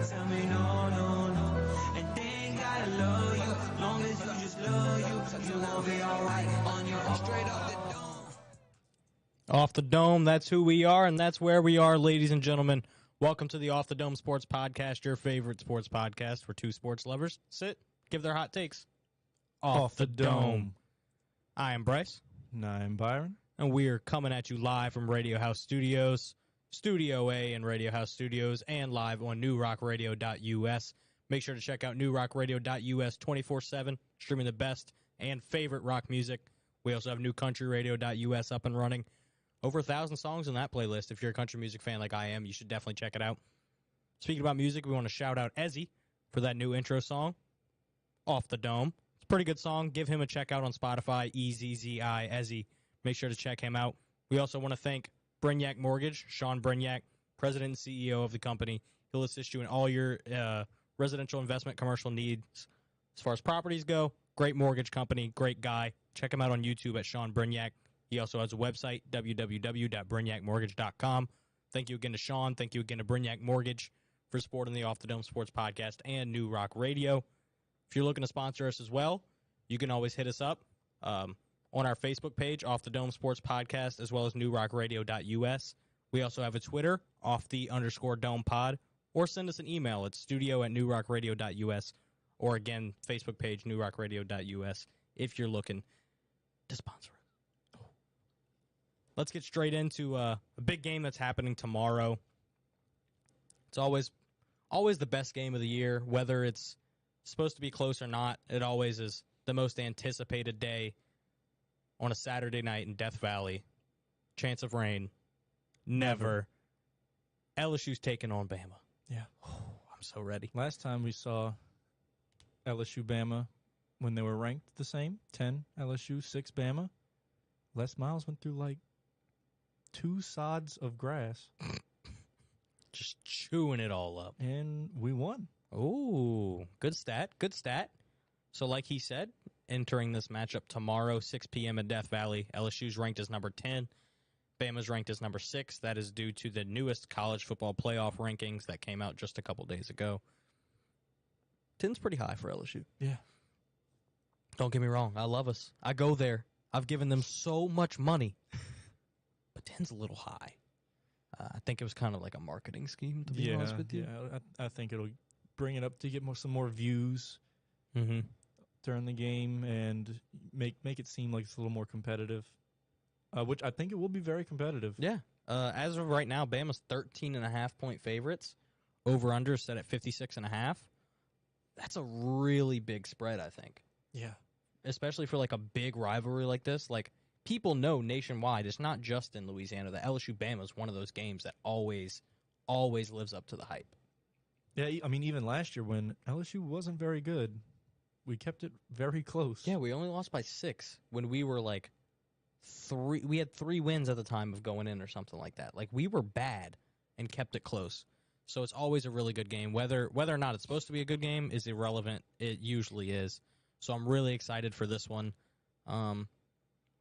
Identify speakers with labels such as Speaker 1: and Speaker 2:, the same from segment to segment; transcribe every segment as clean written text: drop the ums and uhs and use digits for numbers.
Speaker 1: tell me no, no, no. And they ain't gotta love you, as long as you just love you, you gon' be alright on your own. Straight off the dome.
Speaker 2: Off the Dome, that's who we are, and that's where we are, ladies and gentlemen. Welcome to the Off the Dome Sports Podcast, your favorite sports podcast for two sports lovers. Sit, give their hot takes. Off the Dome. I am Bryce.
Speaker 3: And I'm Byron.
Speaker 2: And we are coming at you live from Radio House Studios, Studio A in Radio House Studios, and live on newrockradio.us. Make sure to check out newrockradio.us 24/7, streaming the best and favorite rock music. We also have newcountryradio.us up and running. Over 1,000 songs in that playlist. If you're a country music fan like I am, you should definitely check it out. Speaking about music, we want to shout out Ezzy for that new intro song, Off the Dome. It's a pretty good song. Give him a check out on Spotify, EZZI, Ezzy. Make sure to check him out. We also want to thank Brignac Mortgage, Sean Brignac, president and CEO of the company. He'll assist you in all your residential investment commercial needs. As far as properties go, great mortgage company, great guy. Check him out on YouTube at Sean Brignac. He also has a website, www.brignacmortgage.com. Thank you again to Sean. Thank you again to Brignac Mortgage for supporting the Off the Dome Sports Podcast and New Rock Radio. If you're looking to sponsor us as well, you can always hit us up on our Facebook page, Off the Dome Sports Podcast, as well as newrockradio.us. We also have a Twitter, _Dome Pod, or send us an email at studio@newrockradio.us, or again, Facebook page, newrockradio.us, if you're looking to sponsor us. Let's get straight into a big game that's happening tomorrow. It's always the best game of the year, whether it's supposed to be close or not. It always is the most anticipated day on a Saturday night in Death Valley. Chance of rain. Never. LSU's taking on Bama.
Speaker 3: Yeah.
Speaker 2: I'm so ready.
Speaker 3: Last time we saw LSU Bama when they were ranked the same, 10 LSU, 6 Bama, Les Miles went through like 2 sods of grass.
Speaker 2: Just chewing it all up.
Speaker 3: And we won.
Speaker 2: Ooh, good stat. Good stat. So like he said, entering this matchup tomorrow, 6 p.m. in Death Valley, LSU's ranked as number 10. Bama's ranked as number 6. That is due to the newest college football playoff rankings that came out just a couple days ago. 10's pretty high for LSU.
Speaker 3: Yeah.
Speaker 2: Don't get me wrong. I love us. I go there. I've given them so much money. But 10's a little high. I think it was kind of like a marketing scheme, to be honest with you.
Speaker 3: Yeah, I think it'll bring it up to get some more views during the game and make it seem like it's a little more competitive, which I think it will be very competitive.
Speaker 2: Yeah. As of right now, Bama's 13.5-point favorites. Over-under set at 56.5. That's a really big spread, I think.
Speaker 3: Yeah.
Speaker 2: Especially for like a big rivalry like this. Like, people know nationwide, it's not just in Louisiana, that LSU-Bama is one of those games that always lives up to the hype.
Speaker 3: Yeah, I mean, even last year when LSU wasn't very good, we kept it very close.
Speaker 2: Yeah, we only lost by 6 when we were like 3. We had 3 wins at the time of going in or something like that. Like, we were bad and kept it close. So it's always a really good game. Whether or not it's supposed to be a good game is irrelevant. It usually is. So I'm really excited for this one.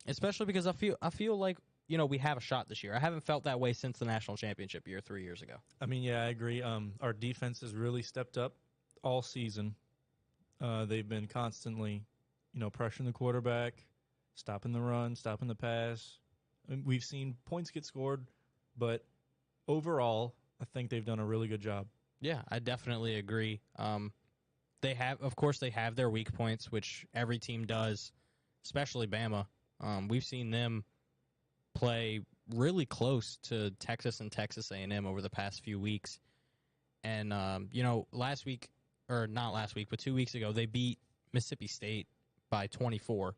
Speaker 2: Especially because I feel like, you know, we have a shot this year. I haven't felt that way since the national championship year 3 years ago.
Speaker 3: I mean, yeah, I agree. Our defense has really stepped up all season. They've been constantly, pressuring the quarterback, stopping the run, stopping the pass. I mean, we've seen points get scored, but overall, I think they've done a really good job.
Speaker 2: Yeah, I definitely agree. They have their weak points, which every team does, especially Bama. We've seen them play really close to Texas and Texas A&M over the past few weeks. And, last week, or not last week, but 2 weeks ago, they beat Mississippi State by 24.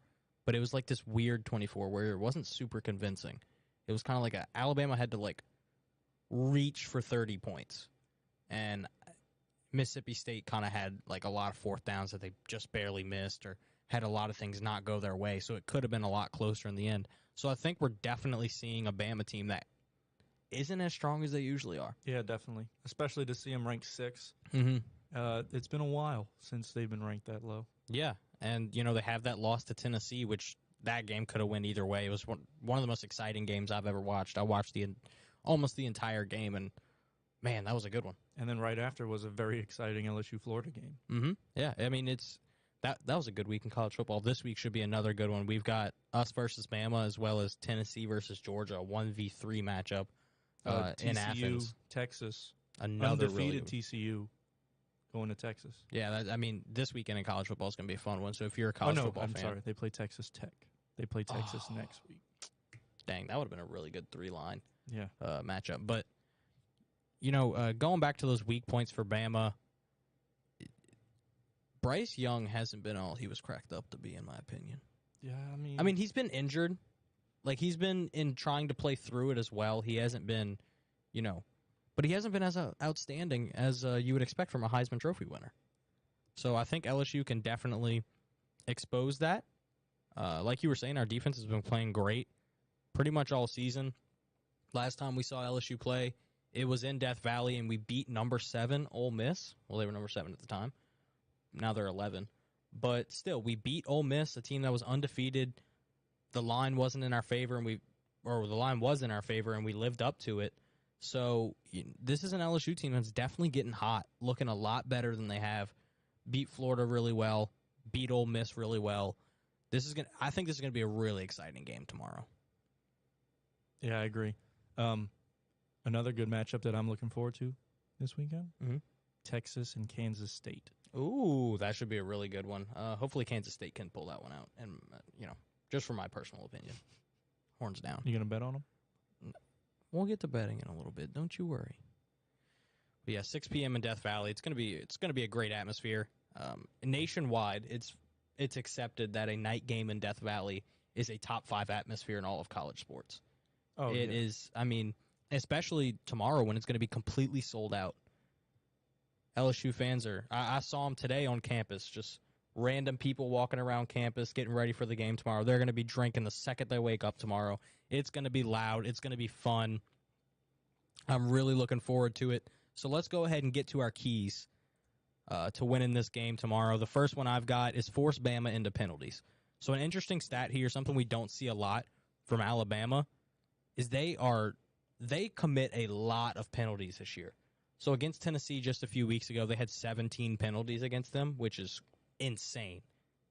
Speaker 2: But it was like this weird 24 where it wasn't super convincing. It was kind of like Alabama had to, reach for 30 points. And Mississippi State kind of had, a lot of fourth downs that they just barely missed or had a lot of things not go their way, so it could have been a lot closer in the end. So I think we're definitely seeing a Bama team that isn't as strong as they usually are.
Speaker 3: Yeah, definitely. Especially to see them ranked 6.
Speaker 2: Mm-hmm.
Speaker 3: It's been a while since they've been ranked that low.
Speaker 2: Yeah, and, they have that loss to Tennessee, which that game could have went either way. It was one of the most exciting games I've ever watched. I watched almost the entire game, and Man, that was a good one.
Speaker 3: And then right after was a very exciting LSU Florida game.
Speaker 2: Mm-hmm. Yeah, I mean, that was a good week in college football. This week should be another good one. We've got us versus Bama as well as Tennessee versus Georgia, a 1v3 matchup in
Speaker 3: TCU,
Speaker 2: Athens.
Speaker 3: Texas,
Speaker 2: Another
Speaker 3: undefeated
Speaker 2: really
Speaker 3: TCU going to Texas.
Speaker 2: Yeah, I mean, this weekend in college football is going to be a fun one. So if you're a college football
Speaker 3: I'm
Speaker 2: fan,
Speaker 3: sorry, they play Texas Tech. They play Texas next week.
Speaker 2: dang, that would have been a really good 3-line
Speaker 3: Yeah.
Speaker 2: matchup. But going back to those weak points for Bama, Bryce Young hasn't been all he was cracked up to be, in my opinion.
Speaker 3: Yeah,
Speaker 2: I mean, he's been injured. Like, he's been in trying to play through it as well. He hasn't been, but he hasn't been as outstanding as you would expect from a Heisman Trophy winner. So I think LSU can definitely expose that. Like you were saying, our defense has been playing great pretty much all season. Last time we saw LSU play, it was in Death Valley, and we beat number 7 Ole Miss. Well, they were number 7 at the time. Now they're 11. But still, we beat Ole Miss, a team that was undefeated. The line wasn't in our favor, the line was in our favor, and we lived up to it. So this is an LSU team that's definitely getting hot, looking a lot better than they have. Beat Florida really well, beat Ole Miss really well. I think this is gonna be a really exciting game tomorrow.
Speaker 3: Yeah, I agree. Another good matchup that I'm looking forward to this weekend: Texas and Kansas State.
Speaker 2: Ooh, that should be a really good one. Hopefully Kansas State can pull that one out. And, just for my personal opinion, horns down.
Speaker 3: You going to bet on them?
Speaker 2: We'll get to betting in a little bit. Don't you worry. But yeah, 6 p.m. in Death Valley. It's gonna be a great atmosphere. Nationwide, it's accepted that a night game in Death Valley is a top 5 atmosphere in all of college sports.
Speaker 3: Oh,
Speaker 2: It is. I mean, especially tomorrow when it's going to be completely sold out. LSU fans I saw them today on campus, just random people walking around campus getting ready for the game tomorrow. They're going to be drinking the second they wake up tomorrow. It's going to be loud. It's going to be fun. I'm really looking forward to it. So let's go ahead and get to our keys to winning this game tomorrow. The first one I've got is force Bama into penalties. So an interesting stat here, something we don't see a lot from Alabama, is they commit a lot of penalties this year. So against Tennessee just a few weeks ago, they had 17 penalties against them, which is insane.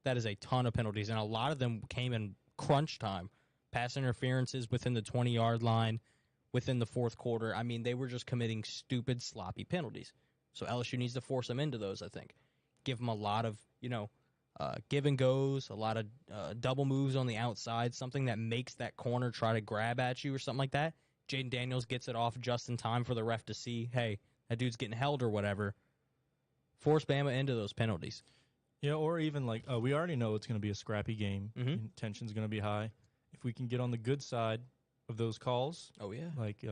Speaker 2: That is a ton of penalties, and a lot of them came in crunch time. Pass interferences within the 20-yard line, within the fourth quarter. I mean, they were just committing stupid, sloppy penalties. So LSU needs to force them into those, I think. Give them a lot of, give and goes, a lot of double moves on the outside, something that makes that corner try to grab at you or something like that. Jaden Daniels gets it off just in time for the ref to see, hey, that dude's getting held or whatever. Force Bama into those penalties.
Speaker 3: Yeah, or even we already know it's going to be a scrappy game. Tension's going to be high. If we can get on the good side of those calls,
Speaker 2: oh yeah,
Speaker 3: like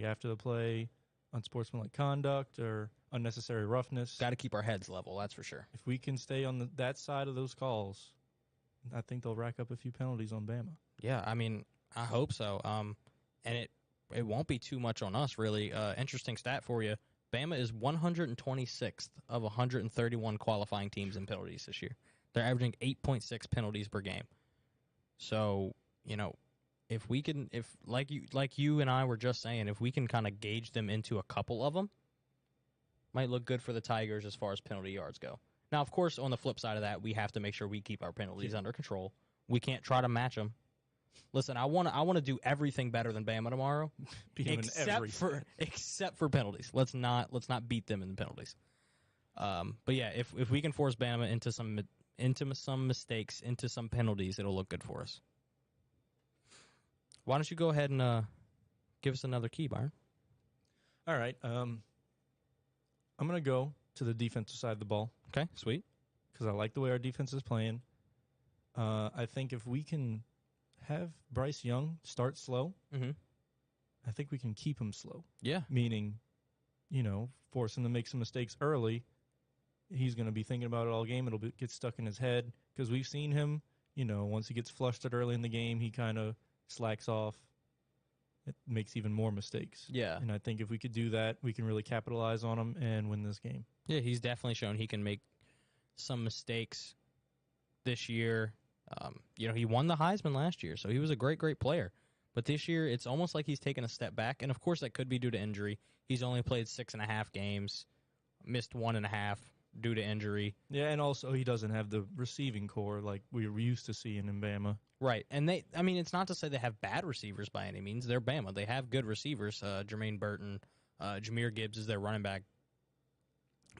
Speaker 3: after the play, unsportsmanlike conduct or unnecessary roughness,
Speaker 2: got to keep our heads level. That's for sure.
Speaker 3: If we can stay on that side of those calls, I think they'll rack up a few penalties on Bama.
Speaker 2: Yeah, I mean, I hope so. And it won't be too much on us, really. Interesting stat for you. Bama is 126th of 131 qualifying teams in penalties this year. They're averaging 8.6 penalties per game. So, if we can, like you and I were just saying, if we can kind of gauge them into a couple of them, might look good for the Tigers as far as penalty yards go. Now, of course, on the flip side of that, we have to make sure we keep our penalties under control. We can't try to match them. Listen, I want to do everything better than Bama tomorrow, except for penalties. Let's not beat them in the penalties. But yeah, if we can force Bama into some mistakes, into some penalties, it'll look good for us. Why don't you go ahead and give us another key, Byron?
Speaker 3: All right. I'm going to go to the defensive side of the ball.
Speaker 2: Okay, sweet.
Speaker 3: Because I like the way our defense is playing. I think if we can have Bryce Young start slow, I think we can keep him slow.
Speaker 2: Yeah.
Speaker 3: Meaning, force him to make some mistakes early. He's going to be thinking about it all game. It'll get stuck in his head. Because we've seen him, once he gets flustered early in the game, he kind of slacks off. It makes even more mistakes.
Speaker 2: Yeah.
Speaker 3: And I think if we could do that, we can really capitalize on him and win this game.
Speaker 2: Yeah, he's definitely shown he can make some mistakes this year. He won the Heisman last year, so he was a great player. But this year, it's almost like he's taken a step back. And, of course, that could be due to injury. He's only played 6.5 games, missed 1.5 due to injury.
Speaker 3: Yeah, and also he doesn't have the receiving core like we were used to seeing in Bama.
Speaker 2: Right. And it's not to say they have bad receivers by any means. They're Bama. They have good receivers. Jermaine Burton, Jameer Gibbs is their running back.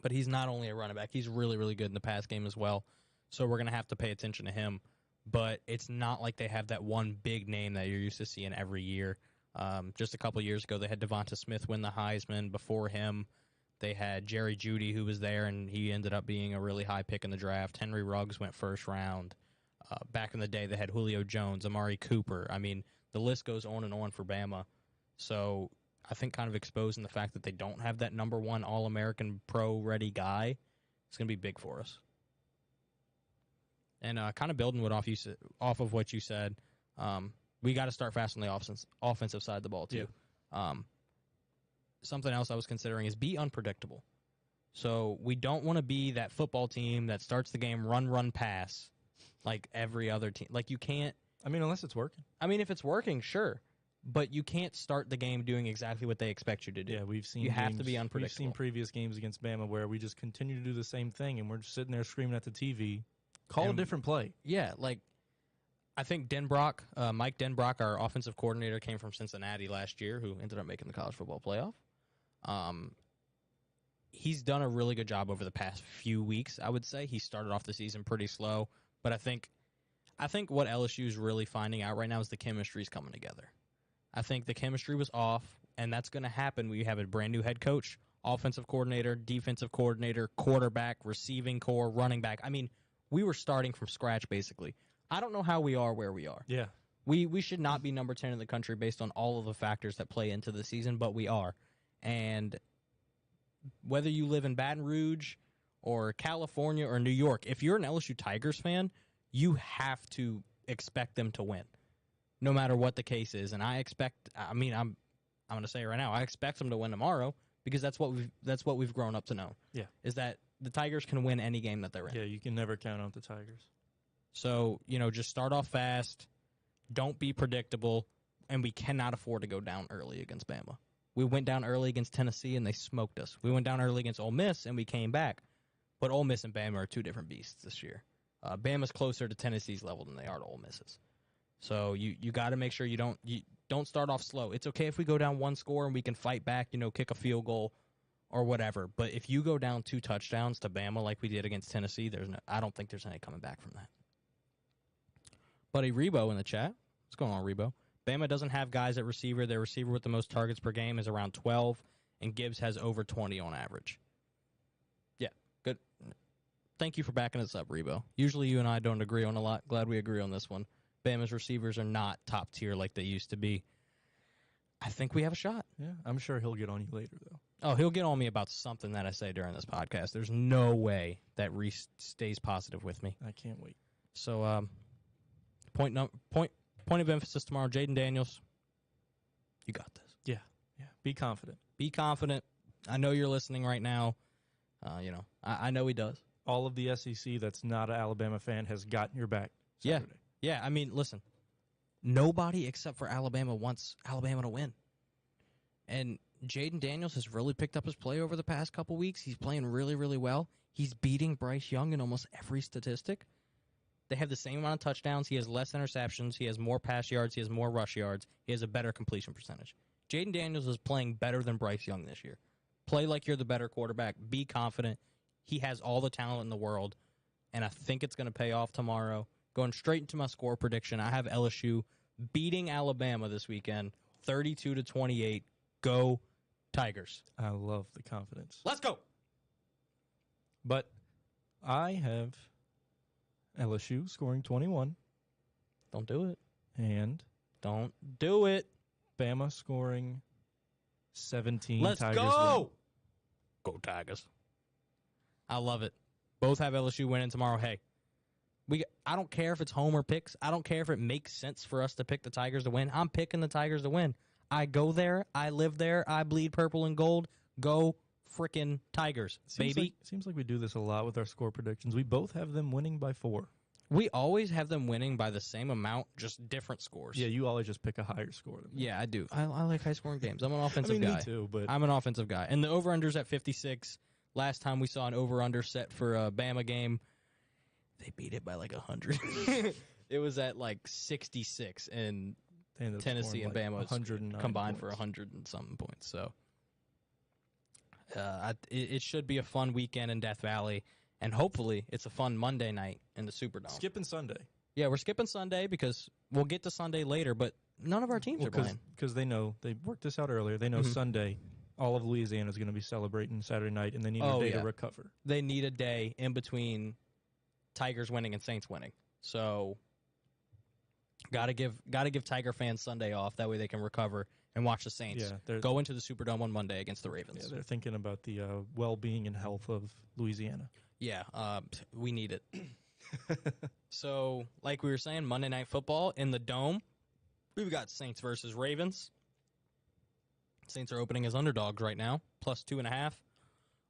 Speaker 2: But he's not only a running back, he's really, really good in the pass game as well. So we're going to have to pay attention to him. But it's not like they have that one big name that you're used to seeing every year. Just a couple of years ago, they had Devonta Smith win the Heisman. Before him, they had Jerry Jeudy, who was there, and he ended up being a really high pick in the draft. Henry Ruggs went first round. Back in the day, they had Julio Jones, Amari Cooper. I mean, the list goes on and on for Bama. So I think kind of exposing the fact that they don't have that number one All-American pro-ready guy is going to be big for us. And kind of building off of what you said, we got to start fast on the offensive side of the ball, too. Yeah. Something else I was considering is be unpredictable. So we don't want to be that football team that starts the game run, pass, like every other team. Like, you can't.
Speaker 3: I mean, unless it's working.
Speaker 2: I mean, if it's working, sure. But you can't start the game doing exactly what they expect you to do.
Speaker 3: Yeah, we've seen.
Speaker 2: You have to be unpredictable.
Speaker 3: We've seen previous games against Bama where we just continue to do the same thing, and we're just sitting there screaming at the TV. Call a different play.
Speaker 2: Yeah, like I think Denbrock, Mike Denbrock, our offensive coordinator, came from Cincinnati last year, who ended up making the college football playoff. He's done a really good job over the past few weeks, I would say. He started off the season pretty slow, but I think what LSU is really finding out right now is the chemistry's coming together. I think the chemistry was off, and that's going to happen when you have a brand new head coach, offensive coordinator, defensive coordinator, quarterback, receiving core, running back. I mean, we were starting from scratch, basically. I don't know how we are where we are.
Speaker 3: Yeah.
Speaker 2: We should not be number 10 in the country based on all of the factors that play into the season, but we are. And whether you live in Baton Rouge or California or New York, if you're an LSU Tigers fan, you have to expect them to win, no matter what the case is. And I'm going to say it right now, I expect them to win tomorrow because that's what we've grown up to know.
Speaker 3: Yeah.
Speaker 2: Is that the Tigers can win any game that they're in.
Speaker 3: Yeah, you can never count out the Tigers.
Speaker 2: So, just start off fast, don't be predictable, and we cannot afford to go down early against Bama. We went down early against Tennessee, and they smoked us. We went down early against Ole Miss, and we came back. But Ole Miss and Bama are two different beasts this year. Bama's closer to Tennessee's level than they are to Ole Miss's. So you got to make sure you don't start off slow. It's okay if we go down one score and we can fight back, kick a field goal or whatever. But if you go down 2 touchdowns to Bama like we did against Tennessee, I don't think there's any coming back from that. Buddy Rebo in the chat. What's going on, Rebo? Bama doesn't have guys at receiver. Their receiver with the most targets per game is around 12, and Gibbs has over 20 on average. Yeah, good. Thank you for backing us up, Rebo. Usually you and I don't agree on a lot. Glad we agree on this one. Bama's receivers are not top tier like they used to be. I think we have a shot.
Speaker 3: Yeah, I'm sure he'll get on you later, though.
Speaker 2: Oh, he'll get on me about something that I say during this podcast. There's no way that Reese stays positive with me.
Speaker 3: I can't wait.
Speaker 2: So, point of emphasis tomorrow, Jaden Daniels. You got this.
Speaker 3: Yeah. Be confident.
Speaker 2: Be confident. I know you're listening right now. I know he does.
Speaker 3: All of the SEC that's not an Alabama fan has gotten your back Saturday.
Speaker 2: Yeah. I mean, listen. Nobody except for Alabama wants Alabama to win. And Jaden Daniels has really picked up his play over the past couple weeks. He's playing really, really well. He's beating Bryce Young in almost every statistic. They have the same amount of touchdowns. He has less interceptions. He has more pass yards. He has more rush yards. He has a better completion percentage. Jaden Daniels is playing better than Bryce Young this year. Play like you're the better quarterback. Be confident. He has all the talent in the world, and I think it's going to pay off tomorrow. Going straight into my score prediction, I have LSU beating Alabama this weekend, 32-28. Go Tigers.
Speaker 3: I love the confidence.
Speaker 2: Let's go.
Speaker 3: But I have LSU scoring 21.
Speaker 2: Don't do it.
Speaker 3: And
Speaker 2: don't do it.
Speaker 3: Bama scoring 17.
Speaker 2: Let's
Speaker 3: Tigers
Speaker 2: go.
Speaker 3: win.
Speaker 2: Go Tigers. I love it. Both have LSU winning tomorrow. Hey, I don't care if it's homer picks. I don't care if it makes sense for us to pick the Tigers to win. I'm picking the Tigers to win. I go there. I live there. I bleed purple and gold. Go frickin' Tigers, baby.
Speaker 3: Seems like we do this a lot with our score predictions. We both have them winning by 4.
Speaker 2: We always have them winning by the same amount, just different scores.
Speaker 3: Yeah, you always just pick a higher score than me.
Speaker 2: Yeah, I do. I like high-scoring games. I'm an offensive guy.
Speaker 3: Me too, but
Speaker 2: I'm an offensive guy. And the over-under's at 56. Last time we saw an over-under set for a Bama game, they beat it by like 100. It was at like 66, and
Speaker 3: they ended up
Speaker 2: Tennessee and
Speaker 3: scoring, like,
Speaker 2: Bama
Speaker 3: 109
Speaker 2: combined for
Speaker 3: points.
Speaker 2: 100 and something points. So it should be a fun weekend in Death Valley, and hopefully it's a fun Monday night in the Superdome.
Speaker 3: Skipping Sunday.
Speaker 2: Yeah, we're skipping Sunday because we'll get to Sunday later, but none of our teams are playing.
Speaker 3: Because they know, they worked this out earlier. They know
Speaker 2: Mhm.
Speaker 3: Sunday, all of Louisiana is going to be celebrating Saturday night, and they need a day to recover.
Speaker 2: They need a day in between Tigers winning and Saints winning. So gotta give Tiger fans Sunday off. That way they can recover and watch the Saints go into the Superdome on Monday against the Ravens.
Speaker 3: Yeah, they're thinking about the well-being and health of Louisiana.
Speaker 2: Yeah, we need it. So, like we were saying, Monday Night Football in the Dome. We've got Saints versus Ravens. Saints are opening as underdogs right now, plus 2.5.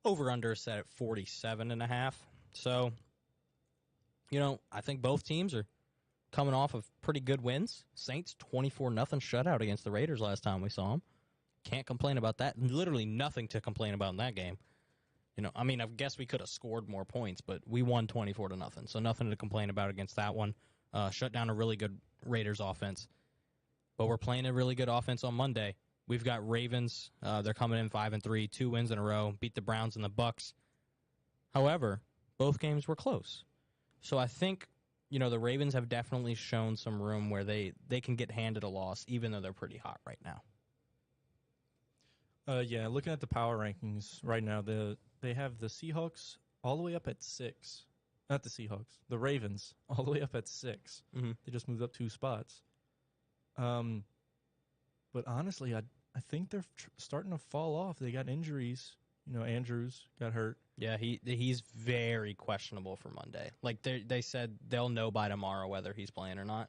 Speaker 2: Over-under is set at 47.5. So, I think both teams are coming off of pretty good wins. Saints 24-0 shutout against the Raiders last time we saw them. Can't complain about that. Literally nothing to complain about in that game. I guess we could have scored more points, but we won 24-0, so nothing to complain about against that one. Shut down a really good Raiders offense. But we're playing a really good offense on Monday. We've got Ravens. They're coming in 5-3, 2 wins in a row, beat the Browns and the Bucks. However, both games were close. So I think, the Ravens have definitely shown some room where they can get handed a loss, even though they're pretty hot right now.
Speaker 3: Yeah, looking at the power rankings right now, they have the Seahawks all the way up at 6. Not the Seahawks, the Ravens all the way up at 6.
Speaker 2: Mm-hmm.
Speaker 3: They just moved up 2 spots. But honestly, I think they're starting to fall off. They got injuries. Andrews got hurt.
Speaker 2: Yeah, he's very questionable for Monday. Like they said they'll know by tomorrow whether he's playing or not,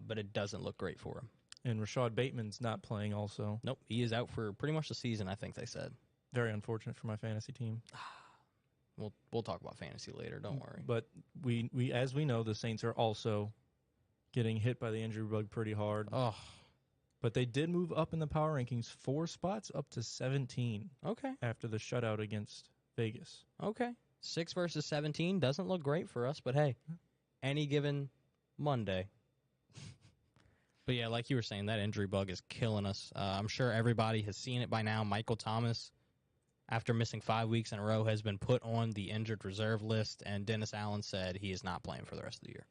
Speaker 2: but it doesn't look great for him.
Speaker 3: And Rashad Bateman's not playing also.
Speaker 2: Nope, he is out for pretty much the season, I think they said.
Speaker 3: Very unfortunate for my fantasy team.
Speaker 2: We'll talk about fantasy later, don't worry.
Speaker 3: But we as we know, the Saints are also getting hit by the injury bug pretty hard.
Speaker 2: Oh.
Speaker 3: But they did move up in the power rankings 4 spots up to 17.
Speaker 2: Okay.
Speaker 3: After the shutout against Vegas.
Speaker 2: Okay. 6 versus 17 doesn't look great for us, but hey, any given Monday. But yeah, like you were saying, that injury bug is killing us. I'm sure everybody has seen it by now. Michael Thomas, after missing 5 weeks in a row, has been put on the injured reserve list, and Dennis Allen said he is not playing for the rest of the year.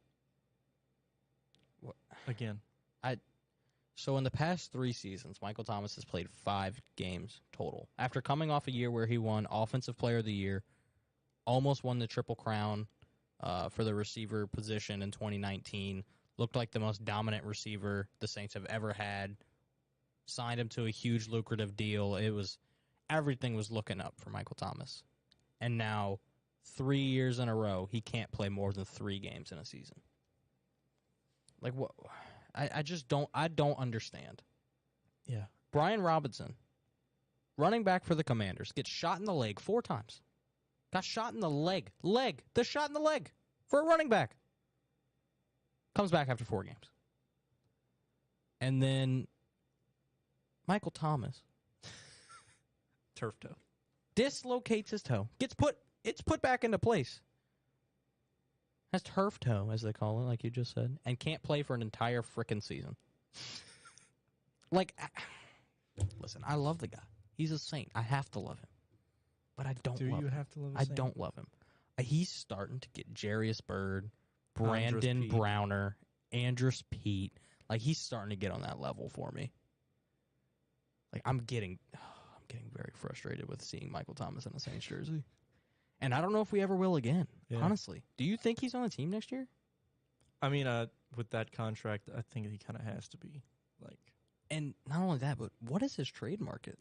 Speaker 2: What?
Speaker 3: Again.
Speaker 2: So in the past 3 seasons, Michael Thomas has played 5 games total. After coming off a year where he won Offensive Player of the Year, almost won the Triple Crown for the receiver position in 2019, looked like the most dominant receiver the Saints have ever had, signed him to a huge lucrative deal. Everything was looking up for Michael Thomas. And now, 3 years in a row, he can't play more than 3 games in a season. Like, what? I just don't understand.
Speaker 3: Yeah.
Speaker 2: Brian Robinson, running back for the Commanders, gets shot in the leg 4 times. Got shot in the leg. The shot in the leg for a running back. Comes back after 4 games. And then Michael Thomas
Speaker 3: Turf toe.
Speaker 2: dislocates his toe. It's put back into place. Has turf toe, as they call it, like you just said, and can't play for an entire frickin' season. Listen, I love the guy. He's a Saint. I have to love him. But I don't love him.
Speaker 3: Do you have to love a
Speaker 2: I
Speaker 3: Saint?
Speaker 2: don't love him. He's starting to get Jarius Bird, Brandon
Speaker 3: Andrus Peat.
Speaker 2: Browner, Andrus Pete. Like, he's starting to get on that level for me. Like, I'm getting very frustrated with seeing Michael Thomas in a Saints jersey. And I don't know if we ever will again, honestly. Do you think he's on the team next year?
Speaker 3: I mean, with that contract, I think he kind of has to be.
Speaker 2: And not only that, but what is his trade market?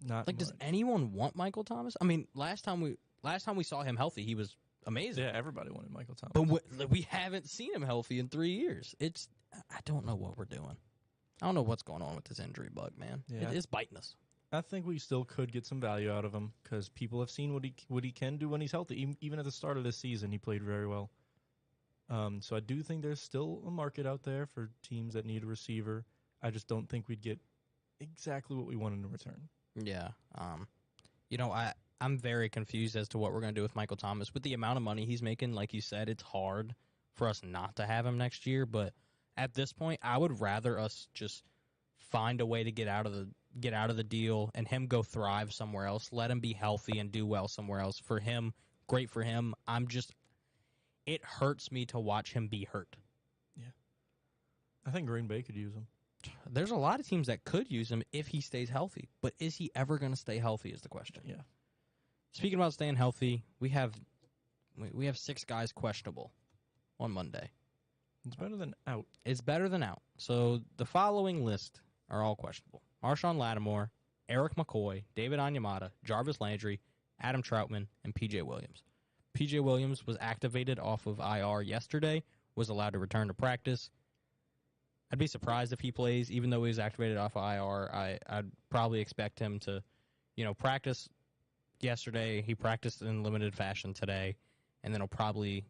Speaker 3: Not
Speaker 2: Like, does
Speaker 3: much.
Speaker 2: anyone want Michael Thomas? I mean, last time we saw him healthy, he was amazing.
Speaker 3: Yeah, everybody wanted Michael Thomas.
Speaker 2: But we haven't seen him healthy in 3 years. I don't know what we're doing. I don't know what's going on with this injury bug, man.
Speaker 3: Yeah.
Speaker 2: It's biting us.
Speaker 3: I think we still could get some value out of him because people have seen what he can do when he's healthy. Even at the start of this season, he played very well. So I do think there's still a market out there for teams that need a receiver. I just don't think we'd get exactly what we wanted in return.
Speaker 2: Yeah. I'm very confused as to what we're going to do with Michael Thomas. With the amount of money he's making, like you said, it's hard for us not to have him next year. But at this point, I would rather us just find a way to get out of the deal and him go thrive somewhere else. Let him be healthy and do well somewhere else. For him, great for him. It hurts me to watch him be hurt.
Speaker 3: Yeah. I think Green Bay could use him.
Speaker 2: There's a lot of teams that could use him if he stays healthy. But is he ever going to stay healthy is the question.
Speaker 3: Yeah.
Speaker 2: Speaking about staying healthy, we have 6 guys questionable on Monday.
Speaker 3: It's better than out.
Speaker 2: It's better than out. So the following list are all questionable. Marshawn Lattimore, Eric McCoy, David Onyemata, Jarvis Landry, Adam Troutman, and P.J. Williams. P.J. Williams was activated off of IR yesterday, was allowed to return to practice. I'd be surprised if he plays, even though he was activated off of IR. I'd probably expect him to, practice yesterday. He practiced in limited fashion today, and then he'll probably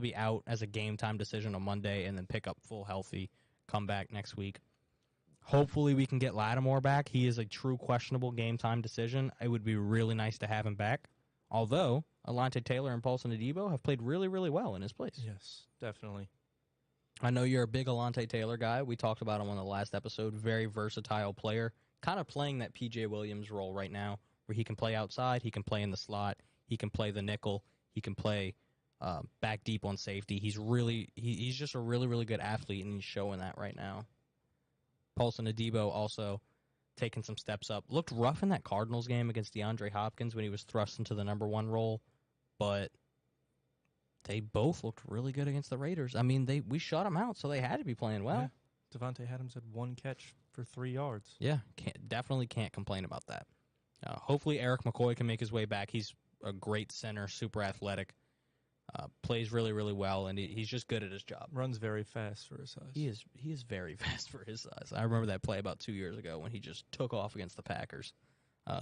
Speaker 2: be out as a game time decision on Monday, and then pick up full healthy, come back next week. Hopefully we can get Lattimore back. He is a true questionable game time decision. It would be really nice to have him back. Although Alontae Taylor and Paulson Adebo have played really, really well in his place.
Speaker 3: Yes, definitely.
Speaker 2: I know you're a big Alontae Taylor guy. We talked about him on the last episode. Very versatile player. Kind of playing that P.J. Williams role right now, where he can play outside, he can play in the slot, he can play the nickel, he can play back deep on safety. He's just a really, really good athlete, and he's showing that right now. Paulson Adebo also taking some steps up. Looked rough in that Cardinals game against DeAndre Hopkins when he was thrust into the number 1 role, but they both looked really good against the Raiders. I mean, we shut them out, so they had to be playing well.
Speaker 3: Yeah. Devontae Adams had 1 catch for 3 yards.
Speaker 2: Yeah, definitely can't complain about that. Hopefully Eric McCoy can make his way back. He's a great center, super athletic, plays really, really well, and he's just good at his job.
Speaker 3: Runs very fast for his size.
Speaker 2: He is very fast for his size. I remember that play about 2 years ago when he just took off against the Packers.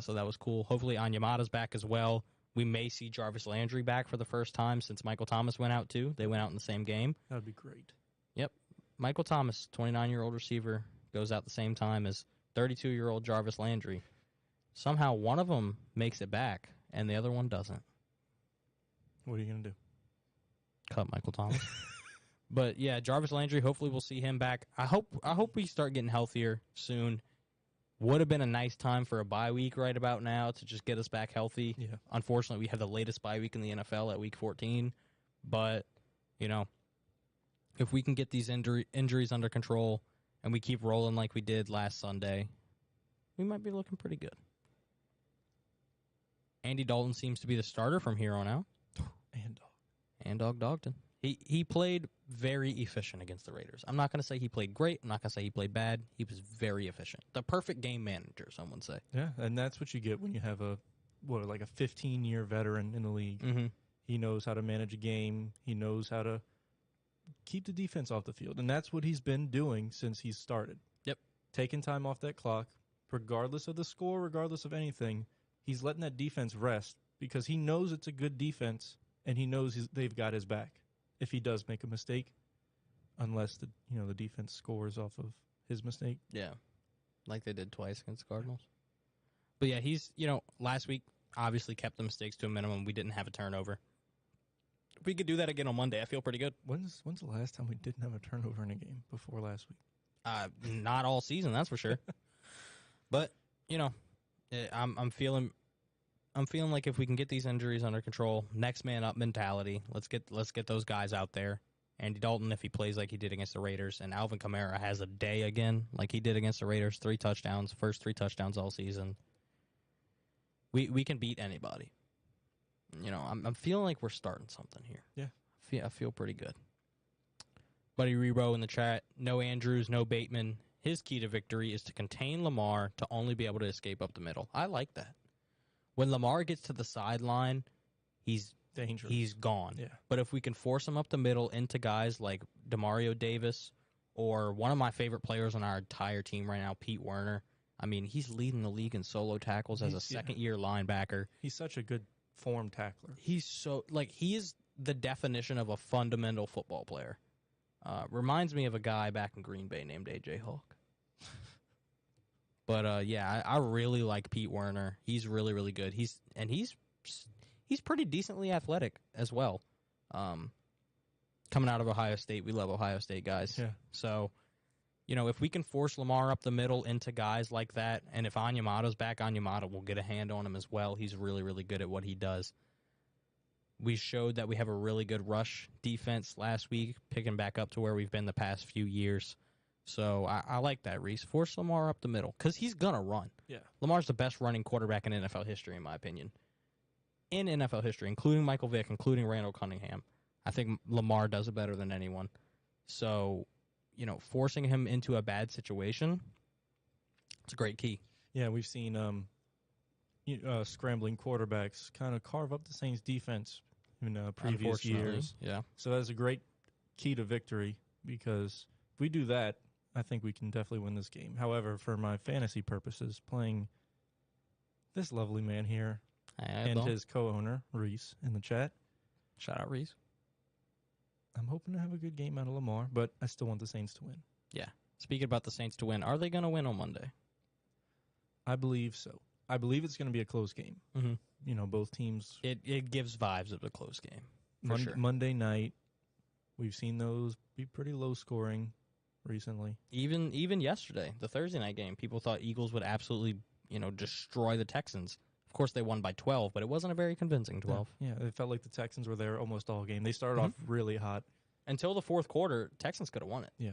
Speaker 2: So that was cool. Hopefully Onyemata's back as well. We may see Jarvis Landry back for the first time since Michael Thomas went out too. They went out in the same game.
Speaker 3: That would be great.
Speaker 2: Yep. Michael Thomas, 29-year-old receiver, goes out the same time as 32-year-old Jarvis Landry. Somehow one of them makes it back, and the other one doesn't.
Speaker 3: What are you going to do?
Speaker 2: Cut Michael Thomas. But, yeah, Jarvis Landry, hopefully we'll see him back. I hope we start getting healthier soon. Would have been a nice time for a bye week right about now to just get us back healthy.
Speaker 3: Yeah.
Speaker 2: Unfortunately, we have the latest bye week in the NFL at week 14. But, if we can get these injuries under control and we keep rolling like we did last Sunday, we might be looking pretty good. Andy Dalton seems to be the starter from here on out. And Dog Dogton. He played very efficient against the Raiders. I'm not going to say he played great. I'm not going to say he played bad. He was very efficient. The perfect game manager, some would say.
Speaker 3: Yeah, and that's what you get when you have a 15-year veteran in the league.
Speaker 2: Mm-hmm.
Speaker 3: He knows how to manage a game. He knows how to keep the defense off the field. And that's what he's been doing since he's started.
Speaker 2: Yep.
Speaker 3: Taking time off that clock, regardless of the score, regardless of anything. He's letting that defense rest because he knows it's a good defense, and he knows they've got his back if he does make a mistake, unless the defense scores off of his mistake.
Speaker 2: Yeah, like they did twice against the Cardinals. But yeah, he's, last week obviously kept the mistakes to a minimum. We didn't have a turnover. If we could do that again on Monday, I feel pretty good.
Speaker 3: When's the last time we didn't have a turnover in a game before last week?
Speaker 2: Not all season, that's for sure. But, I'm feeling like if we can get these injuries under control, next man up mentality, let's get those guys out there. Andy Dalton, if he plays like he did against the Raiders, and Alvin Kamara has a day again like he did against the Raiders, 3 touchdowns, first 3 touchdowns all season, we can beat anybody. I'm feeling like we're starting something here.
Speaker 3: Yeah.
Speaker 2: I feel pretty good. Buddy Rebo in the chat, no Andrews, no Bateman. His key to victory is to contain Lamar to only be able to escape up the middle. I like that. When Lamar gets to the sideline, he's
Speaker 3: dangerous.
Speaker 2: He's gone.
Speaker 3: Yeah.
Speaker 2: But if we can force him up the middle into guys like Demario Davis or one of my favorite players on our entire team right now, Pete Werner, I mean, he's leading the league in solo tackles as a second-year linebacker.
Speaker 3: He's such a good form tackler.
Speaker 2: He's so, he is the definition of a fundamental football player. Reminds me of a guy back in Green Bay named A.J. Hawk. But yeah, I really like Pete Werner. He's really, really good. He's pretty decently athletic as well. Coming out of Ohio State, we love Ohio State guys.
Speaker 3: Yeah.
Speaker 2: So, if we can force Lamar up the middle into guys like that, and if Anyamato's back, Anyamato will get a hand on him as well. He's really, really good at what he does. We showed that we have a really good rush defense last week, picking back up to where we've been the past few years. So I like that, Reese. Force Lamar up the middle because he's going to run.
Speaker 3: Yeah.
Speaker 2: Lamar's the best running quarterback in NFL history, in my opinion. In NFL history, including Michael Vick, including Randall Cunningham. I think Lamar does it better than anyone. So, forcing him into a bad situation, it's a great key.
Speaker 3: Yeah, we've seen scrambling quarterbacks kind of carve up the Saints' defense in previous years.
Speaker 2: Yeah.
Speaker 3: So that's a great key to victory because if we do that, I think we can definitely win this game. However, for my fantasy purposes, playing this lovely man here and his co-owner, Reese, in the chat.
Speaker 2: Shout out, Reese.
Speaker 3: I'm hoping to have a good game out of Lamar, but I still want the Saints to win.
Speaker 2: Yeah. Speaking about the Saints to win, are they going to win on Monday?
Speaker 3: I believe so. I believe it's going to be a close game.
Speaker 2: Mm-hmm.
Speaker 3: Both teams.
Speaker 2: It gives vibes of a close game. Sure.
Speaker 3: Monday night, we've seen those be pretty low scoring recently.
Speaker 2: Even yesterday, the Thursday night game, people thought Eagles would absolutely, destroy the Texans. Of course, they won by 12, but it wasn't a very convincing 12.
Speaker 3: Yeah, it felt like the Texans were there almost all game. They started off really hot.
Speaker 2: Until the fourth quarter, Texans could have won it.
Speaker 3: Yeah.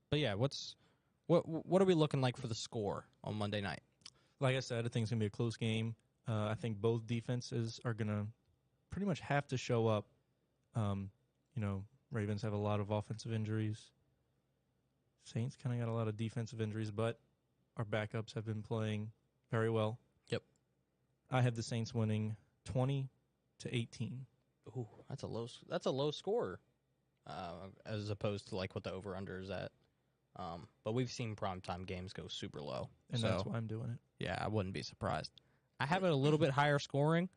Speaker 2: But yeah, what are we looking like for the score on Monday night?
Speaker 3: Like I said, I think it's going to be a close game. I think both defenses are going to pretty much have to show up. Ravens have a lot of offensive injuries. Saints kind of got a lot of defensive injuries, but our backups have been playing very well.
Speaker 2: Yep.
Speaker 3: I have the Saints winning 20-18.
Speaker 2: Ooh, that's a low score, as opposed to like what the over/under is at. But we've seen primetime games go super low,
Speaker 3: and that's why I'm doing it.
Speaker 2: Yeah, I wouldn't be surprised. I have it a little bit higher scoring,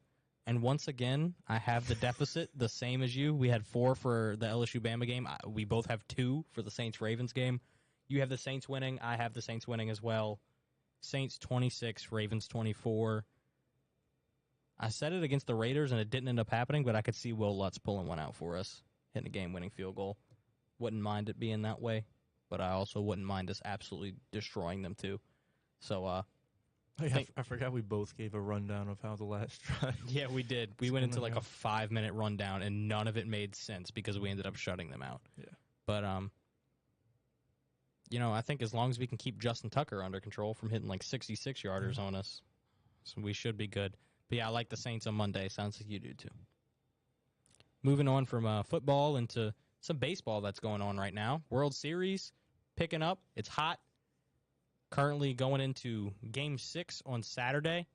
Speaker 2: and once again, I have the deficit the same as you. We had 4 for the LSU-Bama game. We both have 2 for the Saints-Ravens game. You have the Saints winning. I have the Saints winning as well. Saints 26, Ravens 24. I said it against the Raiders, and it didn't end up happening, but I could see Will Lutz pulling one out for us, hitting a game-winning field goal. Wouldn't mind it being that way, but I also wouldn't mind us absolutely destroying them too. So,
Speaker 3: I forgot we both gave a rundown of how the last drive.
Speaker 2: Yeah, we did. We went into like a 5-minute rundown, and none of it made sense because we ended up shutting them out.
Speaker 3: Yeah.
Speaker 2: But, I think as long as we can keep Justin Tucker under control from hitting like 66-yarders on us, so we should be good. But yeah, I like the Saints on Monday. Sounds like you do too. Moving on from football into some baseball that's going on right now. World Series picking up. It's hot. Currently going into Game 6 on Saturday.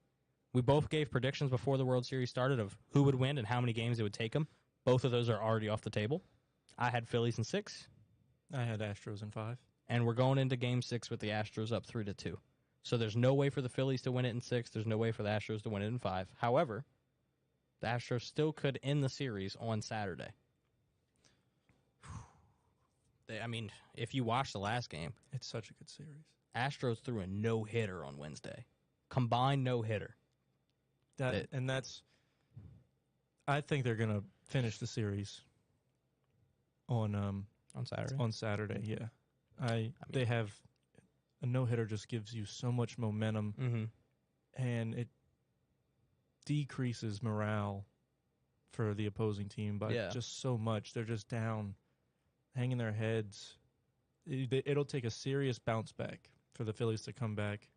Speaker 2: We both gave predictions before the World Series started of who would win and how many games it would take them. Both of those are already off the table. I had Phillies in 6.
Speaker 3: I had Astros in 5.
Speaker 2: And we're going into Game 6 with the Astros up 3-2. So there's no way for the Phillies to win it in 6. There's no way for the Astros to win it in 5. However, the Astros still could end the series on Saturday. If you watch the last game,
Speaker 3: it's such a good series.
Speaker 2: Astros threw a no-hitter on Wednesday. Combined no-hitter.
Speaker 3: I think they're going to finish the series on
Speaker 2: Saturday.
Speaker 3: On Saturday, yeah. They have a no-hitter just gives you so much momentum, and it decreases morale for the opposing team by just so much. They're just down, hanging their heads. It'll take a serious bounce back for the Phillies to come back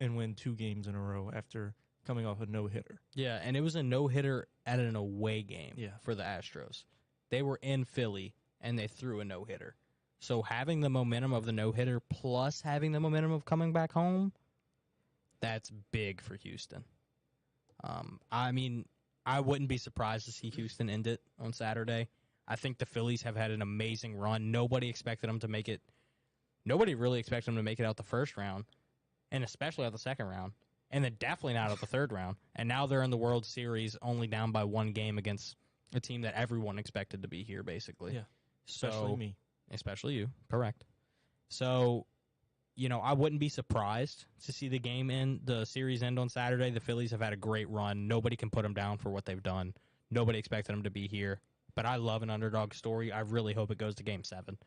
Speaker 3: and win 2 games in a row after coming off a no-hitter.
Speaker 2: Yeah, and it was a no-hitter at an away game for the Astros. They were in Philly, and they threw a no-hitter. So having the momentum of the no-hitter plus having the momentum of coming back home, that's big for Houston. I wouldn't be surprised to see Houston end it on Saturday. I think the Phillies have had an amazing run. Nobody expected them to make it. Nobody really expected them to make it out the first round, and especially out the second round, and then definitely not out the third round. And now they're in the World Series only down by 1 game against a team that everyone expected to be here, basically.
Speaker 3: Yeah, especially me.
Speaker 2: Especially you, correct. So, I wouldn't be surprised to see the series end on Saturday. The Phillies have had a great run. Nobody can put them down for what they've done. Nobody expected them to be here. But I love an underdog story. I really hope it goes to Game 7.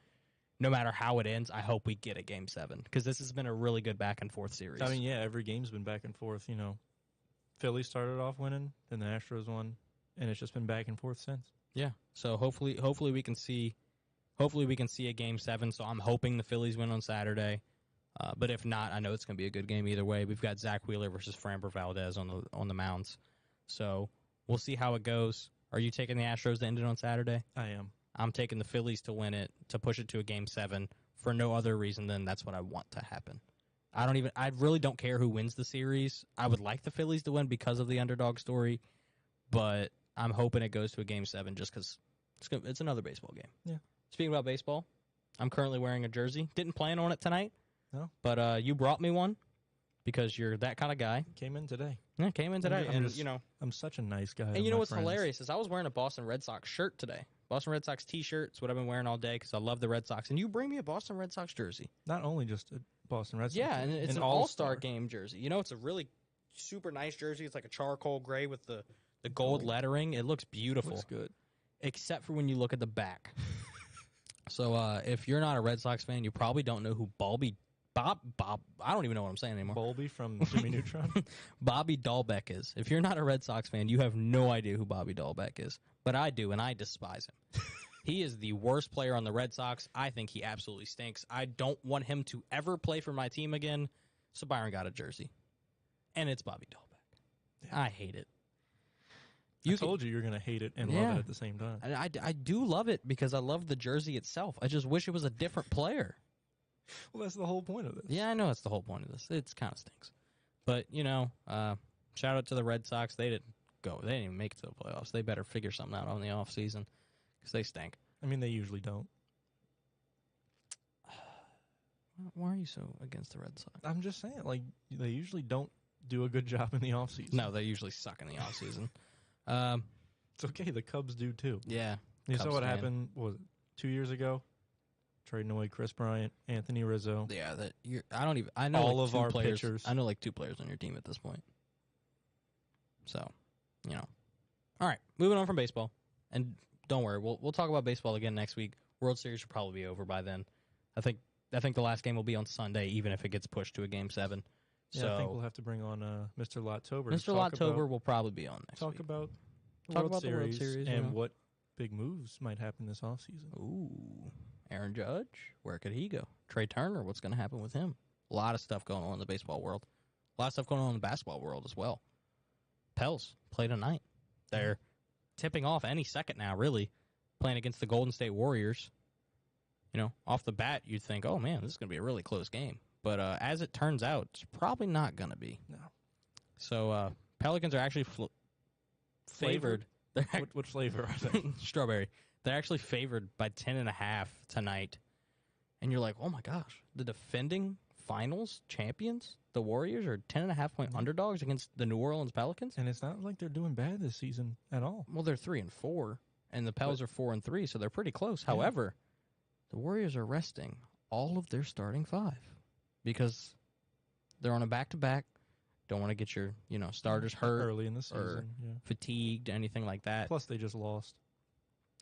Speaker 2: No matter how it ends, I hope we get a Game 7 because this has been a really good back-and-forth series.
Speaker 3: I mean, yeah, every game's been back and forth. Philly started off winning, then the Astros won, and it's just been back and forth since.
Speaker 2: Yeah. So hopefully we can see a Game 7. So I'm hoping the Phillies win on Saturday. But if not, I know it's going to be a good game either way. We've got Zach Wheeler versus Framber Valdez on the mounds. So we'll see how it goes. Are you taking the Astros to end it on Saturday?
Speaker 3: I am.
Speaker 2: I'm taking the Phillies to win it, to push it to a Game 7 for no other reason than that's what I want to happen. I really don't care who wins the series. I would like the Phillies to win because of the underdog story, but I'm hoping it goes to a Game 7 just because it's another baseball game.
Speaker 3: Yeah.
Speaker 2: Speaking about baseball, I'm currently wearing a jersey. Didn't plan on it tonight.
Speaker 3: No.
Speaker 2: But you brought me one because you're that kind of guy.
Speaker 3: Came in today.
Speaker 2: Yeah, came in today.
Speaker 3: I'm such a nice guy.
Speaker 2: And you know what's hilarious is I was wearing a Boston Red Sox shirt today. Boston Red Sox T-shirt. It's what I've been wearing all day because I love the Red Sox. And you bring me a Boston Red Sox jersey.
Speaker 3: Not only just a Boston Red Sox.
Speaker 2: Yeah, and it's an all-star game jersey. It's a really super nice jersey. It's like a charcoal gray with the gold lettering. It looks beautiful.
Speaker 3: Looks good.
Speaker 2: Except for when you look at the back. So if you're not a Red Sox fan, you probably don't know who Bob, I don't even know what I'm saying anymore.
Speaker 3: Bobby from Jimmy Neutron.
Speaker 2: Bobby Dahlbeck is. If you're not a Red Sox fan, you have no idea who Bobby Dahlbeck is. But I do, and I despise him. He is the worst player on the Red Sox. I think he absolutely stinks. I don't want him to ever play for my team again. So Byron got a jersey. And it's Bobby Dahlbeck. Yeah. I hate it.
Speaker 3: I told you you're going to hate it and love it at the same time.
Speaker 2: I do love it because I love the jersey itself. I just wish it was a different player.
Speaker 3: Well, that's the whole point of this.
Speaker 2: Yeah, I know that's the whole point of this. It kind of stinks. But, shout out to the Red Sox. They didn't even make it to the playoffs. They better figure something out on the offseason because they stink.
Speaker 3: I mean, they usually don't.
Speaker 2: Why are you so against the Red Sox?
Speaker 3: I'm just saying, they usually don't do a good job in the offseason.
Speaker 2: No, they usually suck in the offseason.
Speaker 3: It's okay. The Cubs do, too.
Speaker 2: Yeah.
Speaker 3: You saw what happened, 2 years ago? Trading away Chris Bryant, Anthony Rizzo.
Speaker 2: Yeah, I know
Speaker 3: all
Speaker 2: like
Speaker 3: of our
Speaker 2: players,
Speaker 3: pitchers.
Speaker 2: I know like 2 players on your team at this point. So, All right, moving on from baseball. And don't worry, we'll talk about baseball again next week. World Series should probably be over by then. I think the last game will be on Sunday, even if it gets pushed to a Game 7.
Speaker 3: Yeah,
Speaker 2: so
Speaker 3: I think we'll have to bring on Mr. Lottober.
Speaker 2: Mr. Lottober will probably be on next week.
Speaker 3: Talk about
Speaker 2: the World Series
Speaker 3: and what big moves might happen this offseason.
Speaker 2: Ooh. Aaron Judge, where could he go? Trey Turner, what's going to happen with him? A lot of stuff going on in the baseball world. A lot of stuff going on in the basketball world as well. Pels play tonight. They're tipping off any second now, really, playing against the Golden State Warriors. Off the bat, you'd think, oh, man, this is going to be a really close game. But as it turns out, it's probably not going to be.
Speaker 3: No.
Speaker 2: So Pelicans are actually favored.
Speaker 3: What flavor are they?
Speaker 2: Strawberry. They're actually favored by 10.5 tonight. And you're like, oh my gosh, the defending finals champions, the Warriors, are 10.5-point underdogs against the New Orleans Pelicans.
Speaker 3: And it's not like they're doing bad this season at all.
Speaker 2: Well, they're 3-4, and the Pels are 4-3, so they're pretty close. Yeah. However, the Warriors are resting all of their starting 5 because they're on a back-to-back. Don't want to get your starters hurt
Speaker 3: early in the season
Speaker 2: or fatigued, anything like that.
Speaker 3: Plus, they just lost.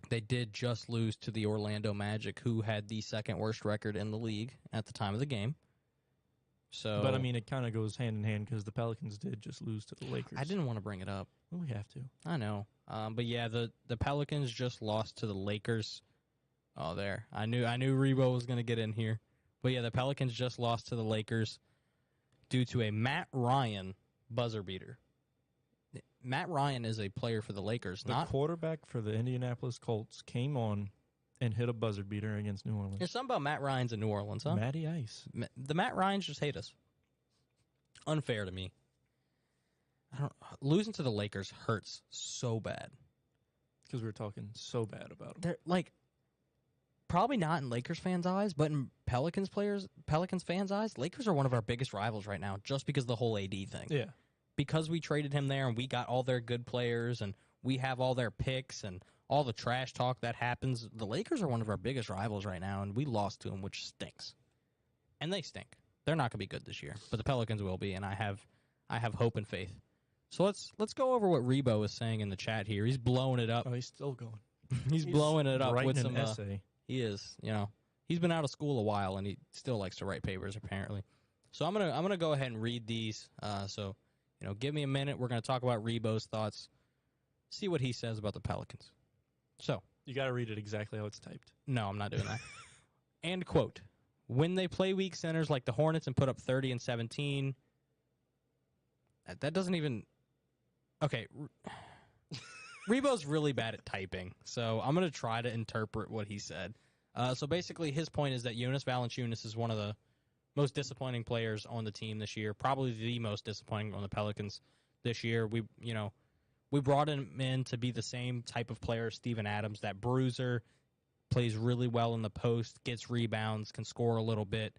Speaker 2: They did just lose to the Orlando Magic, who had the second worst record in the league at the time of the game. So,
Speaker 3: but I mean, it kind of goes hand in hand because the Pelicans did just lose to the Lakers.
Speaker 2: I didn't want to bring it up.
Speaker 3: Well, we have to.
Speaker 2: I know, but yeah, the Pelicans just lost to the Lakers. Oh, there. I knew Rebo was going to get in here, but yeah, the Pelicans just lost to the Lakers due to a Matt Ryan buzzer beater. Matt Ryan is a player for the Lakers.
Speaker 3: The quarterback for the Indianapolis Colts came on and hit a buzzer beater against New Orleans.
Speaker 2: There's something about Matt Ryan's in New Orleans, huh?
Speaker 3: Matty Ice.
Speaker 2: The Matt Ryans just hate us. Unfair to me. Losing to the Lakers hurts so bad.
Speaker 3: Because we were talking so bad about them.
Speaker 2: They're probably not in Lakers fans' eyes, but in Pelicans fans' eyes, Lakers are one of our biggest rivals right now just because of the whole AD thing.
Speaker 3: Yeah.
Speaker 2: Because we traded him there and we got all their good players and we have all their picks and all the trash talk that happens. The Lakers are one of our biggest rivals right now, and we lost to them, which stinks. And they stink. They're not going to be good this year, but the Pelicans will be, and I have hope and faith. So let's go over what Rebo is saying in the chat here. He's blowing it up.
Speaker 3: Oh, he's still going.
Speaker 2: He's blowing it up with
Speaker 3: writing
Speaker 2: some
Speaker 3: an essay.
Speaker 2: He is, he's been out of school a while, and he still likes to write papers apparently. So I'm gonna go ahead and read these. So give me a minute. We're gonna talk about Rebo's thoughts. See what he says about the Pelicans. So
Speaker 3: You got to read it exactly how it's typed.
Speaker 2: no, I'm not doing that. And quote: when they play weak centers like the Hornets and put up 30 and 17, that doesn't even. Okay. Rebo's really bad at typing, so I'm going to try to interpret what he said. So basically, his point is that Jonas Valanciunas is one of the most disappointing players on the team this year, probably the most disappointing on the Pelicans this year. We brought him in to be the same type of player as Steven Adams, that bruiser, plays really well in the post, gets rebounds, can score a little bit.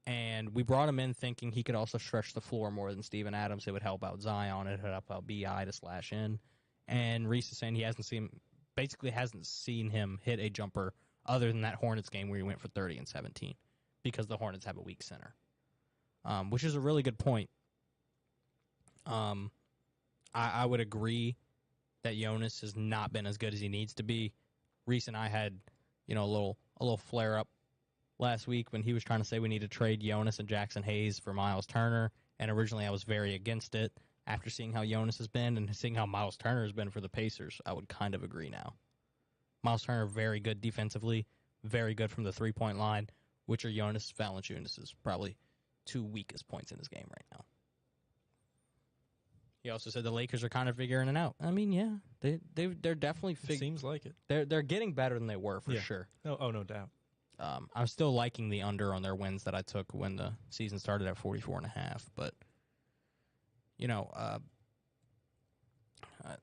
Speaker 2: And we brought him in thinking he could also stretch the floor more than Steven Adams. It would help out Zion. It would help out BI to slash in. And Reese is saying he hasn't seen him hit a jumper other than that Hornets game where he went for 30 and 17 because the Hornets have a weak center, which is a really good point. I would agree that Jonas has not been as good as he needs to be. Reese and I had a little flare up last week when he was trying to say we need to trade Jonas and Jackson Hayes for Miles Turner, and originally I was very against it. After seeing how Jonas has been and seeing how Miles Turner has been for the Pacers, I would kind of agree now. Miles Turner, very good defensively, very good from the three-point line, which are Jonas Valanciunas' probably two weakest points in his game right now. He also said the Lakers are kind of figuring it out. I mean, yeah, they're definitely
Speaker 3: Seems like it.
Speaker 2: They're getting better than they were for sure.
Speaker 3: No doubt.
Speaker 2: I'm still liking the under on their wins that I took when the season started at 44.5, but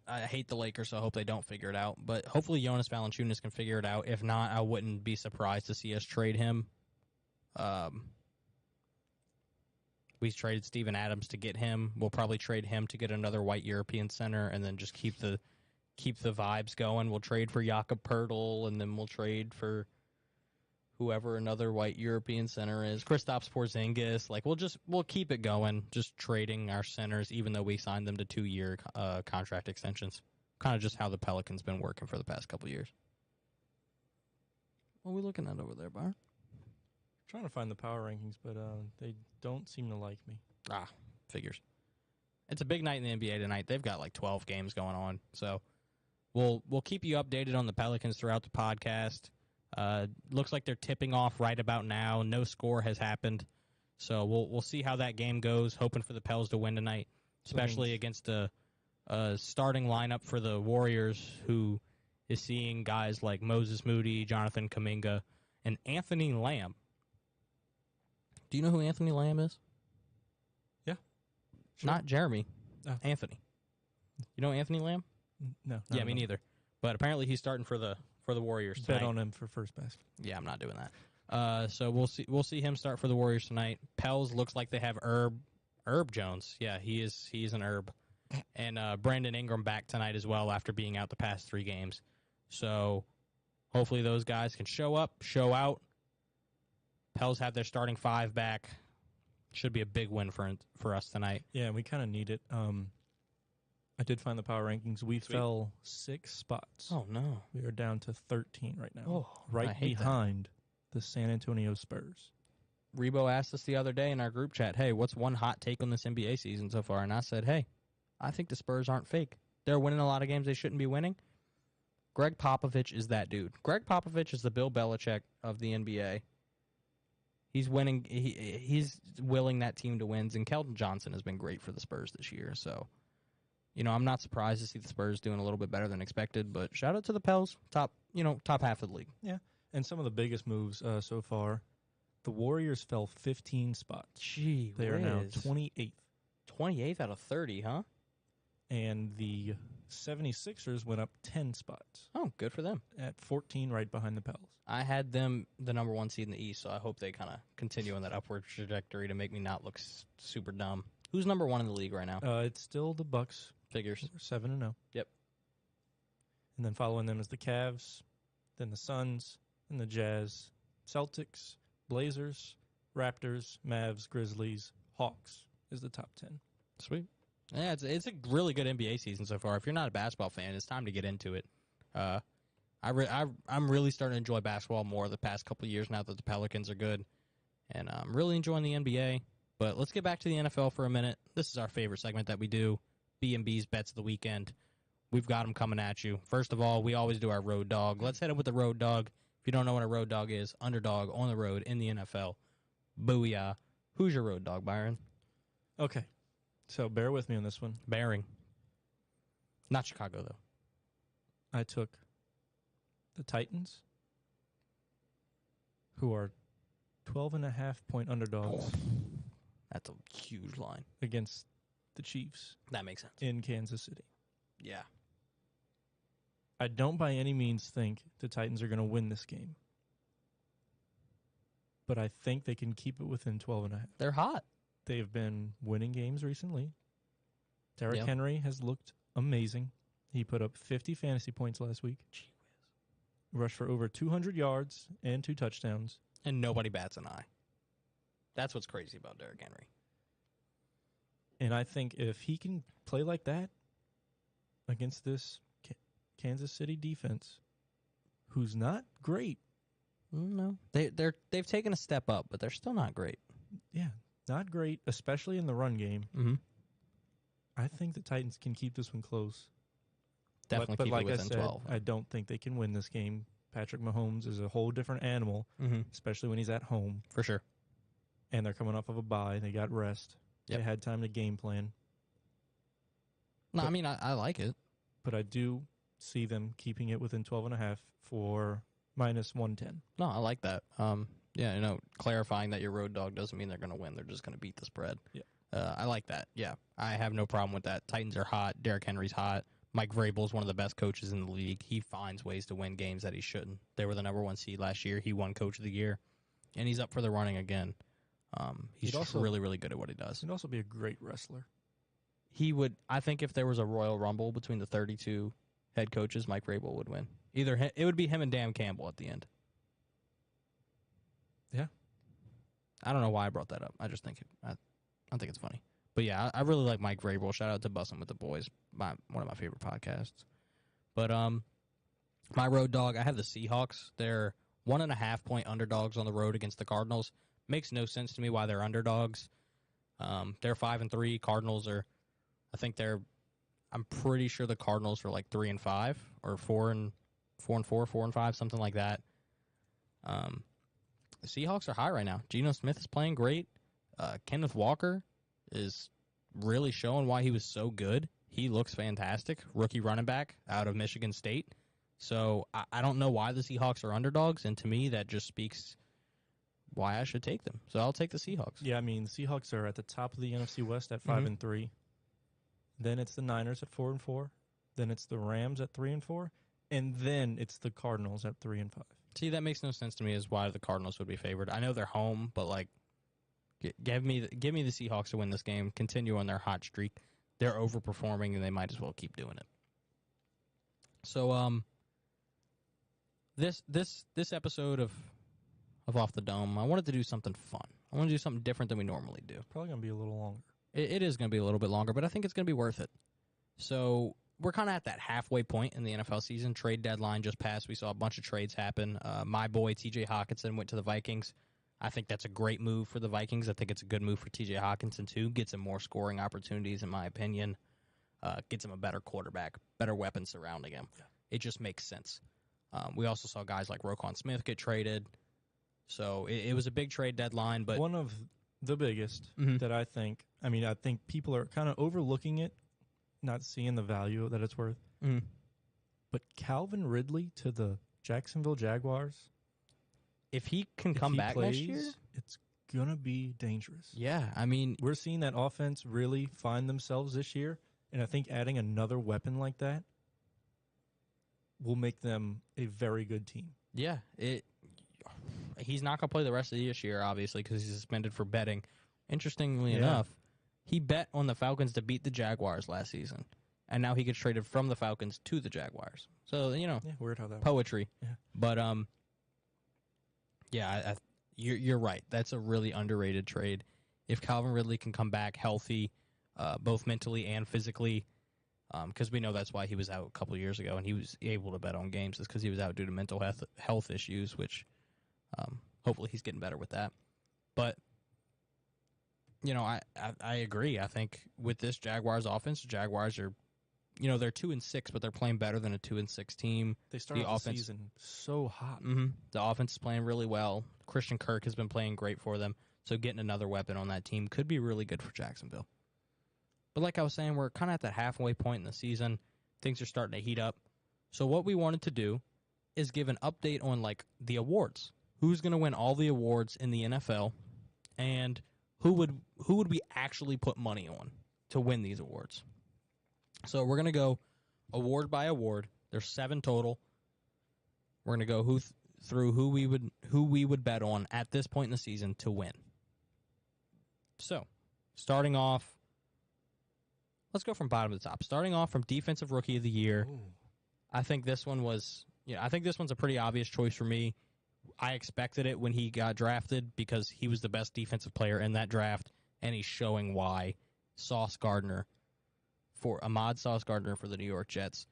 Speaker 2: I hate the Lakers, so I hope they don't figure it out. But hopefully Jonas Valanciunas can figure it out. If not, I wouldn't be surprised to see us trade him. We traded Steven Adams to get him. We'll probably trade him to get another white European center, and then just keep the vibes going. We'll trade for Jakob Poeltl, and then we'll trade for whoever another white European center is, Kristaps Porzingis. Like we'll keep it going, just trading our centers, even though we signed them to 2-year contract extensions. Kind of just how the Pelicans been working for the past couple years. What are we looking at over there, Bar?
Speaker 3: Trying to find the power rankings, but they don't seem to like me.
Speaker 2: Figures. It's a big night in the NBA tonight. They've got like 12 games going on, so we'll keep you updated on the Pelicans throughout the podcast. Looks like they're tipping off right about now. No score has happened, so we'll see how that game goes. Hoping for the Pels to win tonight, especially against a starting lineup for the Warriors, who is seeing guys like Moses Moody, Jonathan Kuminga, and Anthony Lamb. Do you know who Anthony Lamb is?
Speaker 3: Yeah, sure.
Speaker 2: Not Jeremy.
Speaker 3: Oh.
Speaker 2: Anthony. You know Anthony Lamb?
Speaker 3: No.
Speaker 2: Yeah, me neither. But apparently he's starting for the Warriors tonight.
Speaker 3: Bet on him for first basket.
Speaker 2: Yeah, I'm not doing that. So we'll see him start for the Warriors tonight. Pels looks like they have Herb Jones. Yeah, he's an Herb. And Brandon Ingram back tonight as well after being out the past 3 games. So hopefully those guys can show up, show out. Pels have their starting 5 back. Should be a big win for us tonight.
Speaker 3: Yeah, we kind of need it. I did find the power rankings. We fell 6 spots.
Speaker 2: Oh, no.
Speaker 3: We are down to 13 right now.
Speaker 2: Oh,
Speaker 3: right
Speaker 2: I hate
Speaker 3: behind the San Antonio Spurs.
Speaker 2: Rebo asked us the other day in our group chat, hey, what's one hot take on this NBA season so far? And I said, hey, I think the Spurs aren't fake. They're winning a lot of games they shouldn't be winning. Greg Popovich is that dude. Greg Popovich is the Bill Belichick of the NBA. He's winning. He's willing that team to win. And Keldon Johnson has been great for the Spurs this year. So, I'm not surprised to see the Spurs doing a little bit better than expected. But shout out to the Pels, top half of the league.
Speaker 3: Yeah, and some of the biggest moves so far. The Warriors fell 15 spots.
Speaker 2: Gee,
Speaker 3: they are now 28th.
Speaker 2: 28th out of 30, huh?
Speaker 3: And the 76ers went up 10 spots.
Speaker 2: Oh, good for them.
Speaker 3: At 14, right behind the Pels.
Speaker 2: I had them the number 1 seed in the East, so I hope they kind of continue on that upward trajectory to make me not look super dumb. Who's number 1 in the league right now?
Speaker 3: It's still the Bucks.
Speaker 2: Figures.
Speaker 3: 7-0.
Speaker 2: Yep.
Speaker 3: And then following them is the Cavs, then the Suns, and the Jazz, Celtics, Blazers, Raptors, Mavs, Grizzlies, Hawks is the top 10.
Speaker 2: Sweet. Yeah, it's a really good NBA season so far. If you're not a basketball fan, it's time to get into it. I'm really starting to enjoy basketball more the past couple of years now that the Pelicans are good. And I'm really enjoying the NBA. But let's get back to the NFL for a minute. This is our favorite segment that we do, B&B's Bets of the Weekend. We've got them coming at you. First of all, we always do our road dog. Let's hit it with the road dog. If you don't know what a road dog is, underdog on the road in the NFL. Booyah. Who's your road dog, Byron?
Speaker 3: Okay. So bear with me on this one.
Speaker 2: Bearing. Not Chicago, though.
Speaker 3: I took the Titans, who are 12.5-point underdogs
Speaker 2: That's a huge line.
Speaker 3: against the Chiefs
Speaker 2: That makes sense.
Speaker 3: in Kansas City.
Speaker 2: Yeah.
Speaker 3: I don't by any means think the Titans are going to win this game, but I think they can keep it within 12.5.
Speaker 2: They're hot.
Speaker 3: They've been winning games recently. Derrick
Speaker 2: Yep.
Speaker 3: Henry has looked amazing. He put up 50 fantasy points last week. Rushed for over 200 yards and 2 touchdowns.
Speaker 2: And nobody bats an eye. That's what's crazy about Derrick Henry.
Speaker 3: And I think if he can play like that against this Kansas City defense, who's not great.
Speaker 2: No. They've taken a step up, but they're still not great.
Speaker 3: Yeah, not great, especially in the run game.
Speaker 2: Mm-hmm.
Speaker 3: I think the Titans can keep this one close.
Speaker 2: Definitely
Speaker 3: but
Speaker 2: keep
Speaker 3: like
Speaker 2: it within
Speaker 3: I said,
Speaker 2: 12.
Speaker 3: I don't think they can win this game. Patrick Mahomes is a whole different animal,
Speaker 2: Mm-hmm.
Speaker 3: especially when he's at home.
Speaker 2: For sure.
Speaker 3: And they're coming off of a bye. They got rest.
Speaker 2: Yep.
Speaker 3: They had time to game plan.
Speaker 2: No, I mean, I like it.
Speaker 3: But I do see them keeping it within 12.5 for minus 110.
Speaker 2: No, I like that. Yeah, clarifying that your road dog doesn't mean they're going to win. They're just going to beat the spread.
Speaker 3: Yeah.
Speaker 2: I like that. Yeah, I have no problem with that. Titans are hot. Derrick Henry's hot. Mike Vrabel's one of the best coaches in the league. He finds ways to win games that he shouldn't. They were the number 1 seed last year. He won Coach of the Year, and he's up for the running again. He's
Speaker 3: He'd
Speaker 2: just
Speaker 3: also-
Speaker 2: really, really good at what he does.
Speaker 3: He'd also be a great wrestler.
Speaker 2: He would. I think if there was a Royal Rumble between the 32 head coaches, Mike Vrabel would win. It would be him and Dan Campbell at the end.
Speaker 3: Yeah.
Speaker 2: I don't know why I brought that up. I just think I think it's funny. But yeah, I really like Mike Vrabel. Shout out to Bussin' with the Boys, one of my favorite podcasts. But my road dog, I have the Seahawks. They're 1.5-point underdogs on the road against the Cardinals. Makes no sense to me why they're underdogs. They're 5-3. Cardinals are, I'm pretty sure the Cardinals are like 3-5 or 4-4, 4-5, something like that. The Seahawks are high right now. Geno Smith is playing great. Kenneth Walker is really showing why he was so good. He looks fantastic. Rookie running back out of Michigan State. So I don't know why the Seahawks are underdogs, and to me that just speaks why I should take them. So I'll take the Seahawks.
Speaker 3: Yeah, I mean, the Seahawks are at the top of the NFC West at 5-3. Then it's the Niners at 4-4. Then it's the Rams at 3-4. And then it's the Cardinals at 3-5.
Speaker 2: See, that makes no sense to me as why the Cardinals would be favored. I know they're home, but like, give me the Seahawks to win this game. Continue on their hot streak. They're overperforming, and they might as well keep doing it. So, this episode of Off the Dome, I wanted to do something fun. I want to do something different than we normally do.
Speaker 3: Probably going to be a little longer.
Speaker 2: It is going to be a little bit longer, but I think it's going to be worth it. So we're kind of at that halfway point in the NFL season. Trade deadline just passed. We saw a bunch of trades happen. My boy, T.J. Hawkinson, went to the Vikings. I think that's a great move for the Vikings. I think it's a good move for T.J. Hawkinson, too. Gets him more scoring opportunities, in my opinion. Gets him a better quarterback, better weapons surrounding him. Yeah. It just makes sense. We also saw guys like Roquan Smith get traded. So it was a big trade deadline. But
Speaker 3: one of the biggest that I think people are kind of overlooking it, not seeing the value that it's worth. But Calvin Ridley to the Jacksonville Jaguars,
Speaker 2: if he can come back next year,
Speaker 3: it's going to be dangerous.
Speaker 2: Yeah, I mean,
Speaker 3: we're seeing that offense really find themselves this year, and I think adding another weapon like that will make them a very good team.
Speaker 2: Yeah, he's not going to play the rest of this year, obviously, because he's suspended for betting. Interestingly enough, he bet on the Falcons to beat the Jaguars last season. and now he gets traded from the Falcons to the Jaguars. So,
Speaker 3: Yeah, weird how that.
Speaker 2: poetry.
Speaker 3: Yeah.
Speaker 2: But yeah, you're right. That's a really underrated trade. If Calvin Ridley can come back healthy, both mentally and physically, because we know that's why he was out a couple of years ago, and he was able to bet on games, is because he was out due to mental health issues, which hopefully he's getting better with that. But I agree. I think with this Jaguars offense, the Jaguars are, they're 2-6, but they're playing better than a 2-6 team.
Speaker 3: They started the
Speaker 2: offense-
Speaker 3: season so hot.
Speaker 2: Mm-hmm. The offense is playing really well. Christian Kirk has been playing great for them. So getting another weapon on that team could be really good for Jacksonville. But like I was saying, we're kind of at that halfway point in the season. Things are starting to heat up. So what we wanted to do is give an update on the awards. Who's going to win all the awards in the NFL, and who would we actually put money on to win these awards? So we're going to go award by award. There's 7 total. We're going to go through who we would bet on at this point in the season to win. So, starting off, let's go from bottom to top. Starting off from Defensive Rookie of the Year,
Speaker 3: Ooh.
Speaker 2: I think this one's a pretty obvious choice for me. I expected it when he got drafted because he was the best defensive player in that draft, and he's showing why. Ahmad Sauce Gardner for the New York Jets.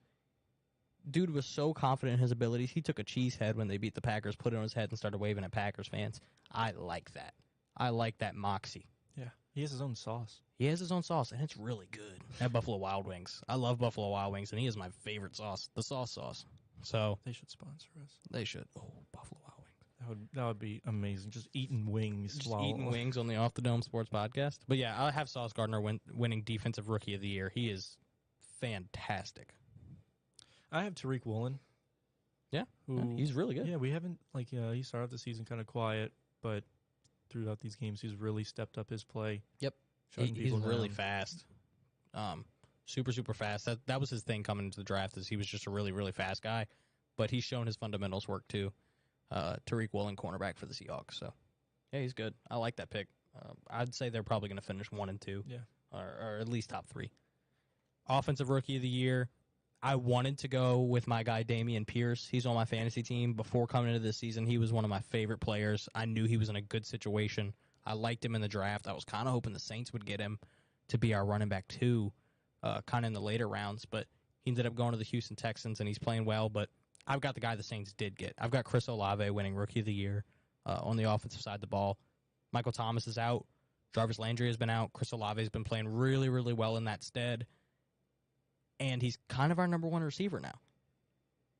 Speaker 2: Dude was so confident in his abilities. He took a cheese head when they beat the Packers, put it on his head, and started waving at Packers fans. I like that. I like that moxie.
Speaker 3: Yeah, he has his own sauce.
Speaker 2: He has his own sauce, and it's really good at Buffalo Wild Wings. I love Buffalo Wild Wings, and he is my favorite sauce, the sauce. So
Speaker 3: They should sponsor us.
Speaker 2: they should. Oh, Buffalo Wild Wings.
Speaker 3: That would be amazing. Just eating wings.
Speaker 2: Just eating wings on the Off the Dome Sports Podcast. But yeah, I'll have Sauce Gardner winning Defensive Rookie of the Year. He is fantastic.
Speaker 3: I have Tariq Woolen.
Speaker 2: Yeah, he's really good.
Speaker 3: Yeah, we haven't he started the season kind of quiet, but throughout these games, he's really stepped up his play.
Speaker 2: Yep.
Speaker 3: shutting
Speaker 2: He's
Speaker 3: people
Speaker 2: really
Speaker 3: down.
Speaker 2: fast. Super, super fast. That was his thing coming into the draft, is he was just a really, really fast guy. But he's shown his fundamentals work too. Tariq Woolen, cornerback for the Seahawks. So, yeah, he's good. I like that pick. I'd say they're probably going to finish 1 and 2.
Speaker 3: Yeah.
Speaker 2: Or at least top 3. Offensive Rookie of the Year. I wanted to go with my guy Dameon Pierce. He's on my fantasy team. Before coming into this season, he was one of my favorite players. I knew he was in a good situation. I liked him in the draft. I was kind of hoping the Saints would get him to be our running back 2, kind of in the later rounds. But he ended up going to the Houston Texans, and he's playing well. But I've got the guy the Saints did get. I've got Chris Olave winning Rookie of the Year on the offensive side of the ball. Michael Thomas is out. Jarvis Landry has been out. Chris Olave has been playing really, really well in that stead. And he's kind of our number 1 receiver now.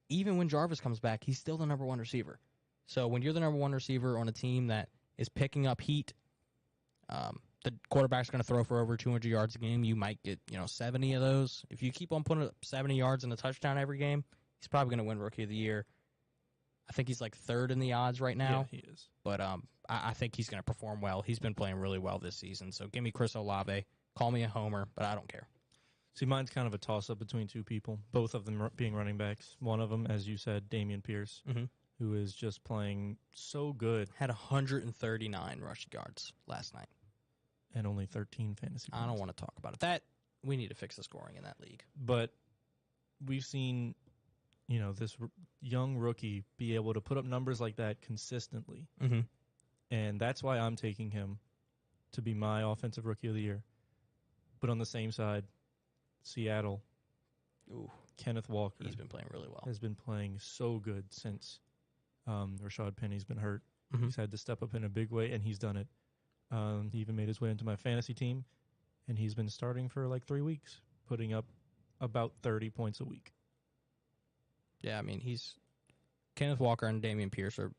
Speaker 2: Even when Jarvis comes back, he's still the number 1 receiver. So when you're the number 1 receiver on a team that is picking up heat, the quarterback's going to throw for over 200 yards a game. You might get 70 of those. If you keep on putting up 70 yards and a touchdown every game, he's probably going to win Rookie of the Year. I think he's 3rd in the odds right now.
Speaker 3: Yeah, he is.
Speaker 2: But I think he's going to perform well. He's been playing really well this season. So give me Chris Olave. Call me a homer, but I don't care.
Speaker 3: See, mine's kind of a toss-up between 2 people, both of them being running backs. One of them, as you said, Dameon Pierce, who is just playing so good.
Speaker 2: Had 139 rushing yards last night.
Speaker 3: And only 13 fantasy points.
Speaker 2: I don't want to talk about it. We need to fix the scoring in that league.
Speaker 3: But we've seen, this young rookie be able to put up numbers like that consistently.
Speaker 2: Mm-hmm.
Speaker 3: And that's why I'm taking him to be my offensive rookie of the year. But on the same side, Seattle, Kenneth Walker.
Speaker 2: He's been playing really well.
Speaker 3: Has been playing so good since Rashad Penny's been hurt.
Speaker 2: Mm-hmm.
Speaker 3: He's had to step up in a big way, and he's done it. He even made his way into my fantasy team, and he's been starting for 3 weeks, putting up about 30 points a week.
Speaker 2: Yeah, I mean, Kenneth Walker and Dameon Pierce are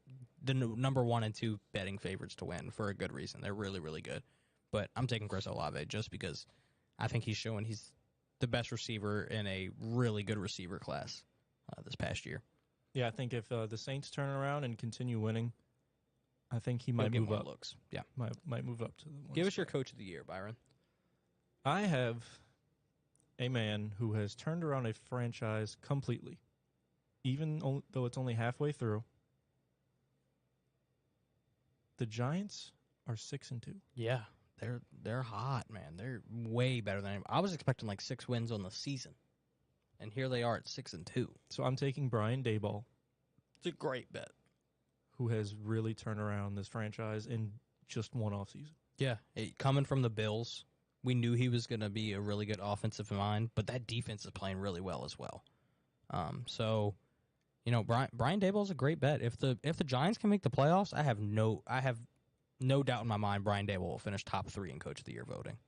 Speaker 2: the number 1 and 2 betting favorites to win for a good reason. They're really, really good. But I'm taking Chris Olave just because I think he's showing he's the best receiver in a really good receiver class this past year.
Speaker 3: Yeah, I think if the Saints turn around and continue winning, I think he might move up.
Speaker 2: Looks. Yeah.
Speaker 3: Might move up to the one.
Speaker 2: Give us your
Speaker 3: spot.
Speaker 2: coach of the year, Byron.
Speaker 3: I have a man who has turned around a franchise completely, even though it's only halfway through. The Giants are 6-2.
Speaker 2: Yeah. They're hot, man. They're way better than I was expecting 6 wins on the season. and here they are at 6-2.
Speaker 3: So I'm taking Brian Daboll,
Speaker 2: It's a great bet.
Speaker 3: who has really turned around this franchise in just one offseason.
Speaker 2: Yeah, coming from the Bills, we knew he was going to be a really good offensive mind, but that defense is playing really well as well. So, you know, Brian Daboll is a great bet. If the Giants can make the playoffs, I have no doubt in my mind Brian Daboll will finish top 3 in Coach of the Year voting.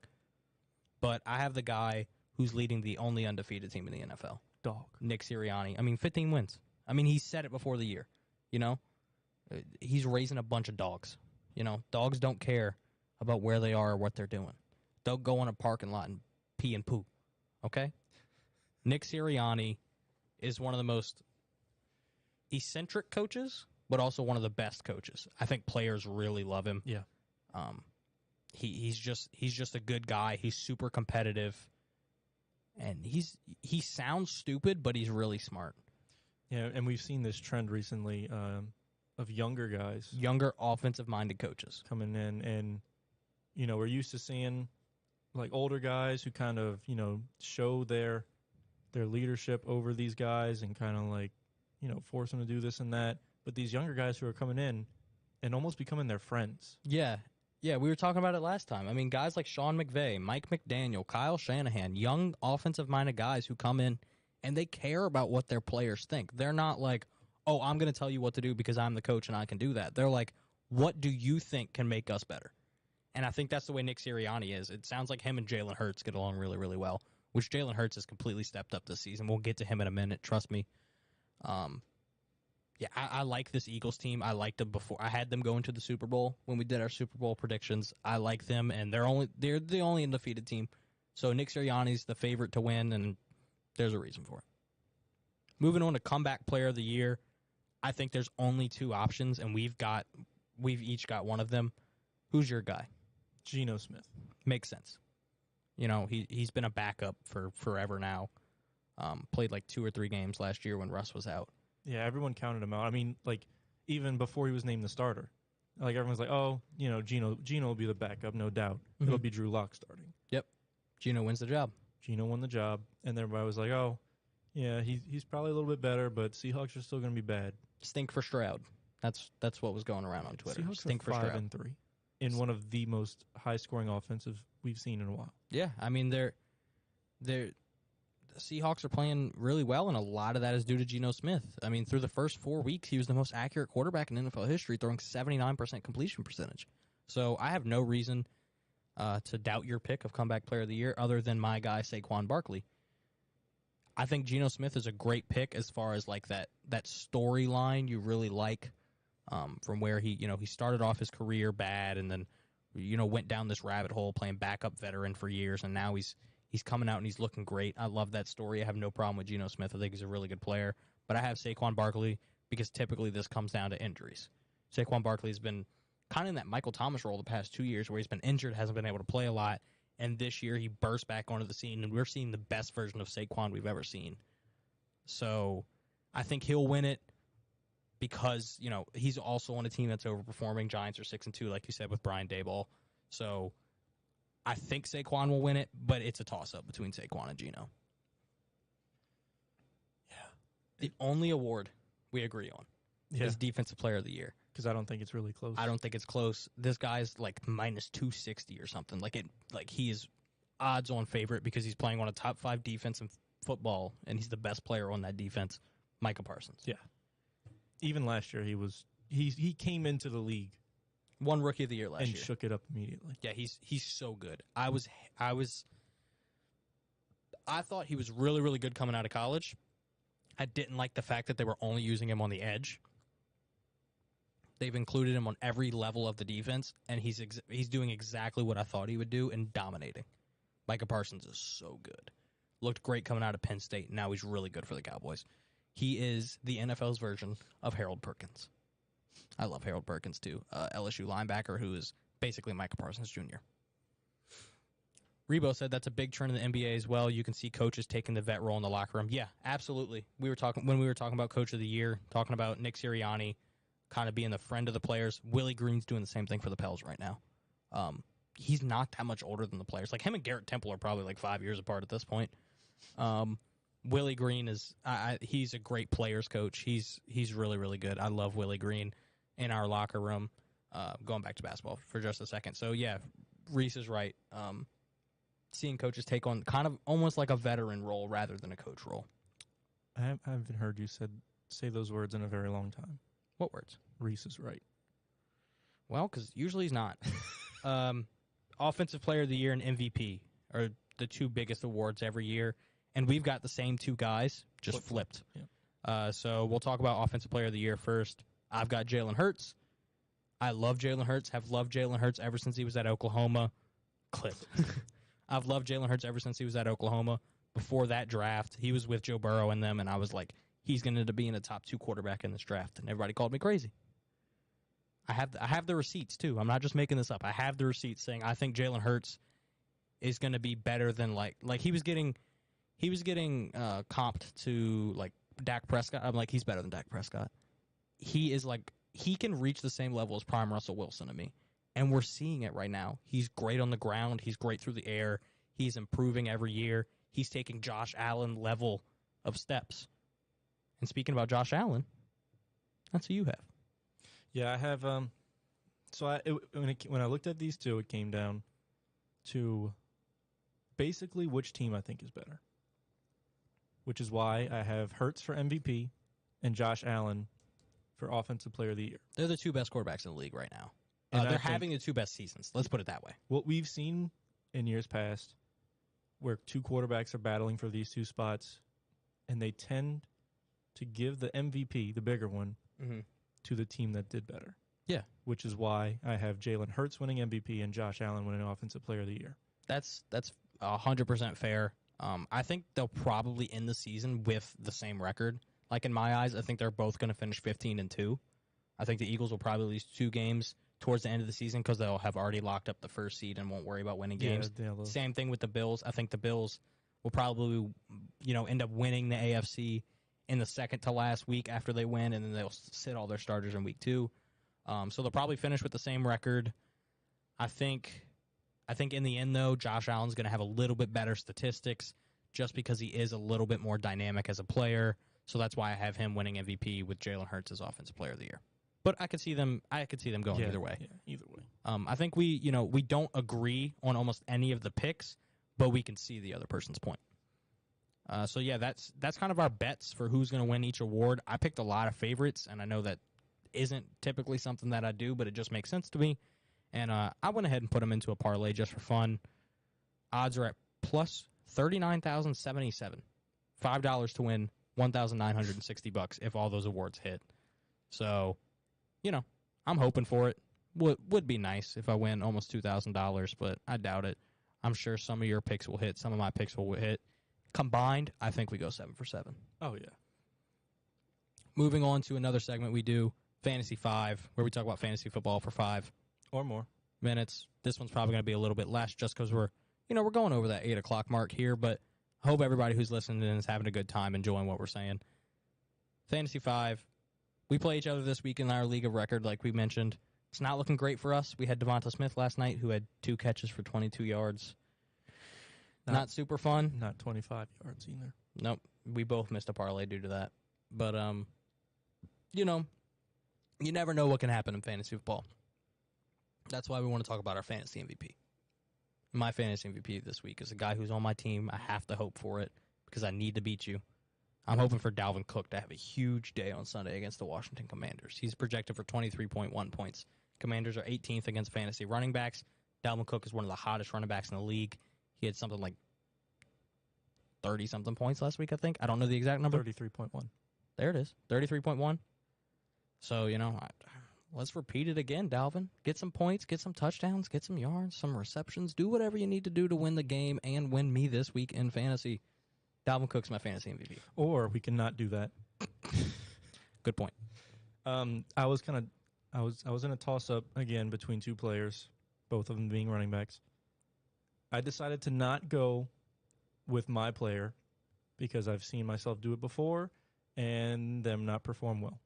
Speaker 2: But I have the guy who's leading the only undefeated team in the NFL,
Speaker 3: Dog.
Speaker 2: Nick Sirianni. I mean, 15 wins. I mean, he said it before the year. You know, he's raising a bunch of dogs. You know, dogs don't care about where they are or what they're doing. They'll go in a parking lot and pee and poo. Okay? Nick Sirianni is one of the most eccentric coaches, but also one of the best coaches. I think players really love him.
Speaker 3: Yeah.
Speaker 2: He's just a good guy. He's super competitive, and he sounds stupid, but he's really smart.
Speaker 3: Yeah, and we've seen this trend recently of younger guys
Speaker 2: Younger offensive-minded coaches.
Speaker 3: coming in, and you know, we're used to seeing like older guys who kind of, you know, show their leadership over these guys and kind of like, you know, force them to do this and that. But these younger guys who are coming in and almost becoming their friends.
Speaker 2: Yeah, we were talking about it last time. I mean, guys like Sean McVay, Mike McDaniel, Kyle Shanahan, young offensive-minded guys who come in and they care about what their players think. They're not like, oh, I'm going to tell you what to do because I'm the coach and I can do that. They're like, what do you think can make us better? And I think that's the way Nick Sirianni is. It sounds like him and Jalen Hurts get along really, really well, which Jalen Hurts has completely stepped up this season. We'll get to him in a minute, trust me. Yeah, I like this Eagles team. I liked them before. I had them go into the Super Bowl when we did our Super Bowl predictions. I like them, and they're the only undefeated team. So Nick Sirianni's the favorite to win, and there's a reason for it. Moving on to comeback player of the year, I think there's only 2 options, and we've each got one of them. Who's your guy?
Speaker 3: Geno Smith.
Speaker 2: Makes sense. You know, he's been a backup for forever now. Played like 2 or 3 games last year when Russ was out.
Speaker 3: Yeah, everyone counted him out. I mean, like, even before he was named the starter. Like, everyone's like, oh, you know, Geno will be the backup, no doubt.
Speaker 2: Mm-hmm.
Speaker 3: It'll be Drew Lock starting.
Speaker 2: Yep. Geno wins the job.
Speaker 3: Geno won the job, and everybody was like, oh, yeah, he's probably a little bit better, but Seahawks are still going to be bad.
Speaker 2: Stink for Stroud. That's what was going around on Twitter.
Speaker 3: Seahawks
Speaker 2: Stink for
Speaker 3: are
Speaker 2: Stroud.
Speaker 3: 5-3 in one of the most high-scoring offensive we've seen in a while.
Speaker 2: Yeah, I mean the Seahawks are playing really well, and a lot of that is due to Geno Smith. I mean, through the first 4 weeks, he was the most accurate quarterback in NFL history, throwing 79% completion percentage. So I have no reason to doubt your pick of comeback player of the year, other than my guy Saquon Barkley. I think Geno Smith is a great pick as far as like that storyline you really like, from where he started off his career bad and then went down this rabbit hole playing backup veteran for years, and now he's coming out and he's looking great. I love that story. I have no problem with Geno Smith. I think he's a really good player. But I have Saquon Barkley because typically this comes down to injuries. Saquon Barkley has been kind of in that Michael Thomas role the past 2 years where he's been injured, hasn't been able to play a lot. And this year he burst back onto the scene, and we're seeing the best version of Saquon we've ever seen. So I think he'll win it because, he's also on a team that's overperforming. Giants are 6-2, like you said, with Brian Daboll. So I think Saquon will win it, but it's a toss-up between Saquon and Geno.
Speaker 3: Yeah.
Speaker 2: The only award we agree on is Defensive Player of the Year.
Speaker 3: Because I don't think it's really close.
Speaker 2: I don't think it's close. This guy's like minus 260 or something. Like he is odds-on favorite because he's playing on a top 5 defense in football, and he's the best player on that defense, Micah Parsons.
Speaker 3: Yeah. Even last year, he came into the league.
Speaker 2: Won Rookie of the Year last year.
Speaker 3: And shook it up immediately.
Speaker 2: Yeah, he's so good. I thought he was really, really good coming out of college. I didn't like the fact that they were only using him on the edge. They've included him on every level of the defense, and he's doing exactly what I thought he would do and dominating. Micah Parsons is so good. Looked great coming out of Penn State, and now he's really good for the Cowboys. He is the NFL's version of Harold Perkins. I love Harold Perkins, too. LSU linebacker who is basically Micah Parsons Jr. Rebo said that's a big trend in the NBA as well. You can see coaches taking the vet role in the locker room. Yeah, absolutely. When we were talking about Coach of the Year, talking about Nick Sirianni kind of being the friend of the players. Willie Green's doing the same thing for the Pels right now. He's not that much older than the players. Like him and Garrett Temple are probably like 5 years apart at this point. Willie Green is he's a great players coach. He's really, really good. I love Willie Green in our locker room. Going back to basketball for just a second. So, yeah, Reese is right. Seeing coaches take on kind of almost like a veteran role rather than a coach role.
Speaker 3: I haven't heard you say those words in a very long time.
Speaker 2: What words?
Speaker 3: Reese is right.
Speaker 2: Well, because usually he's not. Offensive Player of the Year and MVP are the two biggest awards every year, and we've got the same two guys, just flipped.
Speaker 3: Yeah.
Speaker 2: So we'll talk about Offensive Player of the Year first. I've got Jalen Hurts. I love Jalen Hurts, have loved Jalen Hurts ever since he was at Oklahoma. Clip. I've loved Jalen Hurts ever since he was at Oklahoma. Before that draft, he was with Joe Burrow and them, and I was like, he's going to be in the top 2 quarterback in this draft, and everybody called me crazy. I have the receipts, too. I'm not just making this up. I have the receipts saying I think Jalen Hurts is going to be better than, like he was getting comped to, like, Dak Prescott. I'm like, he's better than Dak Prescott. He is, like, he can reach the same level as prime Russell Wilson to me. And we're seeing it right now. He's great on the ground. He's great through the air. He's improving every year. He's taking Josh Allen level of steps. And speaking about Josh Allen, that's who you have.
Speaker 3: Yeah, I have. When I looked at these two, it came down to basically which team I think is better. Which is why I have Hurts for MVP and Josh Allen for Offensive Player of the Year.
Speaker 2: They're the two best quarterbacks in the league right now.
Speaker 3: And
Speaker 2: They're having the two best seasons. Let's put it that way.
Speaker 3: What we've seen in years past, where two quarterbacks are battling for these two spots, and they tend to give the MVP, the bigger one, to the team that did better.
Speaker 2: Yeah.
Speaker 3: Which is why I have Jalen Hurts winning MVP and Josh Allen winning Offensive Player of the Year.
Speaker 2: That's 100% fair. I think they'll probably end the season with the same record. Like, in my eyes, I think they're both going to finish 15-2. I think the Eagles will probably lose 2 games towards the end of the season because they'll have already locked up the first seed and won't worry about winning games.
Speaker 3: Yeah,
Speaker 2: Same thing with the Bills. I think the Bills will probably, end up winning the AFC in the second to last week after they win, and then they'll sit all their starters in week 2. So they'll probably finish with the same record. I think in the end, though, Josh Allen's going to have a little bit better statistics just because he is a little bit more dynamic as a player. So that's why I have him winning MVP with Jalen Hurts as Offensive Player of the Year. But I could see them going either way.
Speaker 3: Yeah, either way.
Speaker 2: I think we don't agree on almost any of the picks, but we can see the other person's point. So yeah, that's kind of our bets for who's going to win each award. I picked a lot of favorites, and I know that isn't typically something that I do, but it just makes sense to me. And I went ahead and put them into a parlay just for fun. Odds are at plus 39,077. $5 to win $1,960 if all those awards hit. So, I'm hoping for it. Would be nice if I win almost $2,000, but I doubt it. I'm sure some of your picks will hit. Some of my picks will hit. Combined, I think we go 7 for 7.
Speaker 3: Oh, yeah.
Speaker 2: Moving on to another segment we do, Fantasy 5, where we talk about fantasy football for 5
Speaker 3: or more
Speaker 2: minutes. This one's probably going to be a little bit less just because we're going over that 8 o'clock mark here, but I hope everybody who's listening is having a good time enjoying what we're saying. Fantasy 5. We play each other this week in our league of record, like we mentioned. It's not looking great for us. We had Devonta Smith last night, who had 2 catches for 22 yards. Not super fun.
Speaker 3: Not 25 yards either.
Speaker 2: Nope. We both missed a parlay due to that. But, you never know what can happen in fantasy football. That's why we want to talk about our fantasy MVP. My fantasy MVP this week is a guy who's on my team. I have to hope for it because I need to beat you. I'm hoping for Dalvin Cook to have a huge day on Sunday against the Washington Commanders. He's projected for 23.1 points. Commanders are 18th against fantasy running backs. Dalvin Cook is one of the hottest running backs in the league. He had something like 30-something points last week, I think. I don't know the exact number.
Speaker 3: 33.1.
Speaker 2: There it is, 33.1. So, let's repeat it again, Dalvin. Get some points, get some touchdowns, get some yards, some receptions. Do whatever you need to do to win the game and win me this week in fantasy. Dalvin Cook's my fantasy MVP.
Speaker 3: Or we cannot do that.
Speaker 2: Good point.
Speaker 3: I was in a toss-up again between 2 players, both of them being running backs. I decided to not go with my player because I've seen myself do it before and them not perform well.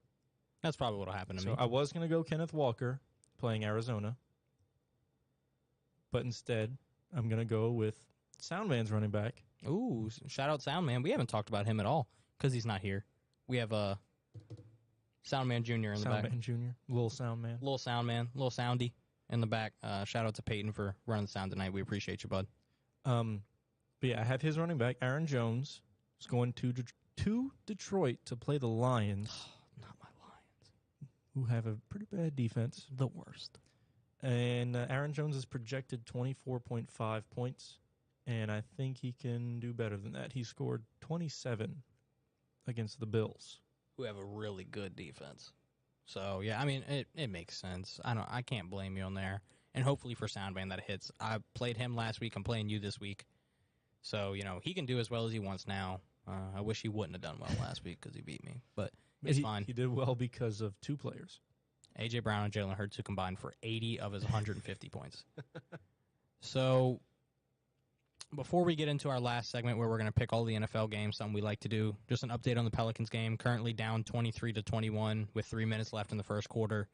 Speaker 2: That's probably what will happen to me.
Speaker 3: So I was going to go Kenneth Walker playing Arizona, but instead I'm going to go with Soundman's running back,
Speaker 2: Ooh, shout out Soundman. We haven't talked about him at all because he's not here. We have Soundman Jr. in the back.
Speaker 3: Soundman Jr., Lil Soundman.
Speaker 2: Little Soundman, little Soundy in the back. Shout out to Peyton for running the sound tonight. We appreciate you, bud.
Speaker 3: But yeah, I have his running back, Aaron Jones, is going to Detroit to play the Lions,
Speaker 2: Not my Lions.
Speaker 3: who have a pretty bad defense.
Speaker 2: The worst.
Speaker 3: And Aaron Jones is projected 24.5 points, and I think he can do better than that. He scored 27 against the Bills.
Speaker 2: Who have a really good defense. So yeah, I mean it makes sense. I can't blame you on there. And hopefully for Soundman that hits. I played him last week. I'm playing you this week. So, he can do as well as he wants now. I wish he wouldn't have done well last week because he beat me. But it's fine.
Speaker 3: He did well because of two players.
Speaker 2: A.J. Brown and Jalen Hurts, who combined for 80 of his 150 points. So, before we get into our last segment where we're going to pick all the NFL games, something we like to do, just an update on the Pelicans game. Currently down 23-21 with 3 minutes left in the first quarter.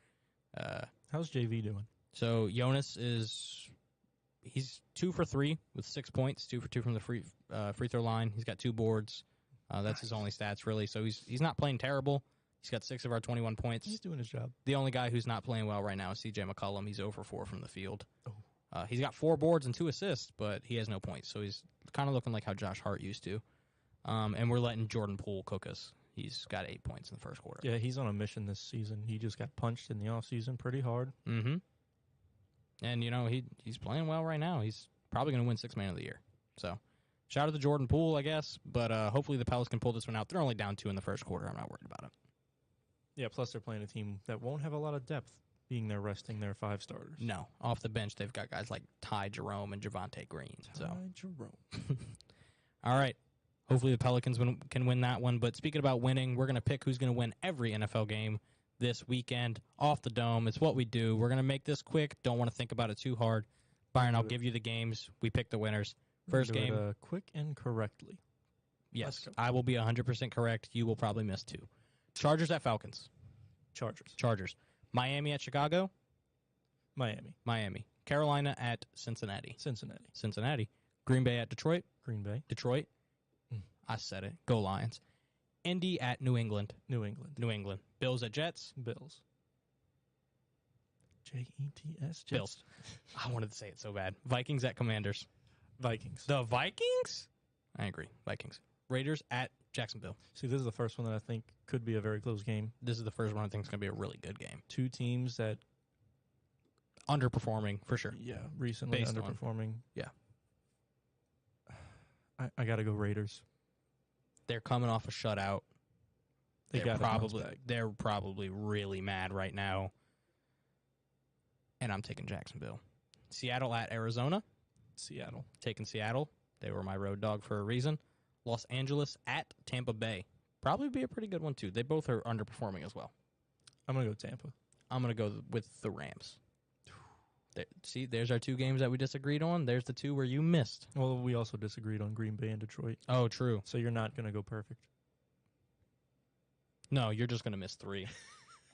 Speaker 3: How's JV doing?
Speaker 2: So, Jonas he's 2 for 3 with 6 points, 2 for 2 from the free throw line. He's got 2 boards. That's his only stats, really. So, he's not playing terrible. He's got 6 of our 21 points.
Speaker 3: He's doing his job.
Speaker 2: The only guy who's not playing well right now is C.J. McCollum. He's 0 for 4 from the field. He's got 4 boards and 2 assists, but he has no points. So he's kind of looking like how Josh Hart used to. And we're letting Jordan Poole cook us. He's got 8 points in the first quarter.
Speaker 3: Yeah, he's on a mission this season. He just got punched in the offseason pretty hard.
Speaker 2: Mm-hmm. And, he's playing well right now. He's probably going to win 6th Man of the Year. So, shout out to Jordan Poole, I guess. But hopefully the Pelicans can pull this one out. They're only down 2 in the first quarter. I'm not worried about it.
Speaker 3: Yeah, plus they're playing a team that won't have a lot of depth, being they're resting their 5 starters.
Speaker 2: No. Off the bench, they've got guys like Ty Jerome and Javonte Green.
Speaker 3: Jerome.
Speaker 2: All right. Hopefully the Pelicans can win that one. But speaking about winning, we're going to pick who's going to win every NFL game this weekend off the dome. It's what we do. We're going to make this quick. Don't want to think about it too hard. Byron, I'll give you the games. We pick the winners. First game.
Speaker 3: Quick and correctly.
Speaker 2: Yes, I will be 100% correct. You will probably miss 2. Chargers at Falcons. Chargers. Miami at Chicago. Miami. Carolina at Cincinnati. Cincinnati. Green Bay at Detroit. Detroit. I said it. Go Lions. Indy at New England. New England. Bills at Jets.
Speaker 3: Jets.
Speaker 2: Bills. I wanted to say it so bad. Vikings at Commanders.
Speaker 3: Vikings.
Speaker 2: The Vikings? I agree. Vikings. Raiders at Jacksonville.
Speaker 3: See, this is the first one that I think could be a very close game.
Speaker 2: This is the first one I think is going to be a really good game.
Speaker 3: 2 teams that
Speaker 2: underperforming for sure.
Speaker 3: Yeah, recently
Speaker 2: Based
Speaker 3: underperforming.
Speaker 2: Yeah.
Speaker 3: I got to go Raiders.
Speaker 2: They're coming off a shutout.
Speaker 3: They're
Speaker 2: probably really mad right now. And I'm taking Jacksonville. Seattle at Arizona. Taking Seattle. They were my road dog for a reason. Los Angeles at Tampa Bay. Probably be a pretty good one, too. They both are underperforming as well.
Speaker 3: I'm going to go Tampa.
Speaker 2: I'm going to go with the Rams. See, there's our 2 games that we disagreed on. There's the 2 where you missed.
Speaker 3: Well, we also disagreed on Green Bay and Detroit.
Speaker 2: Oh, true.
Speaker 3: So you're not going to go perfect.
Speaker 2: No, you're just going to miss 3.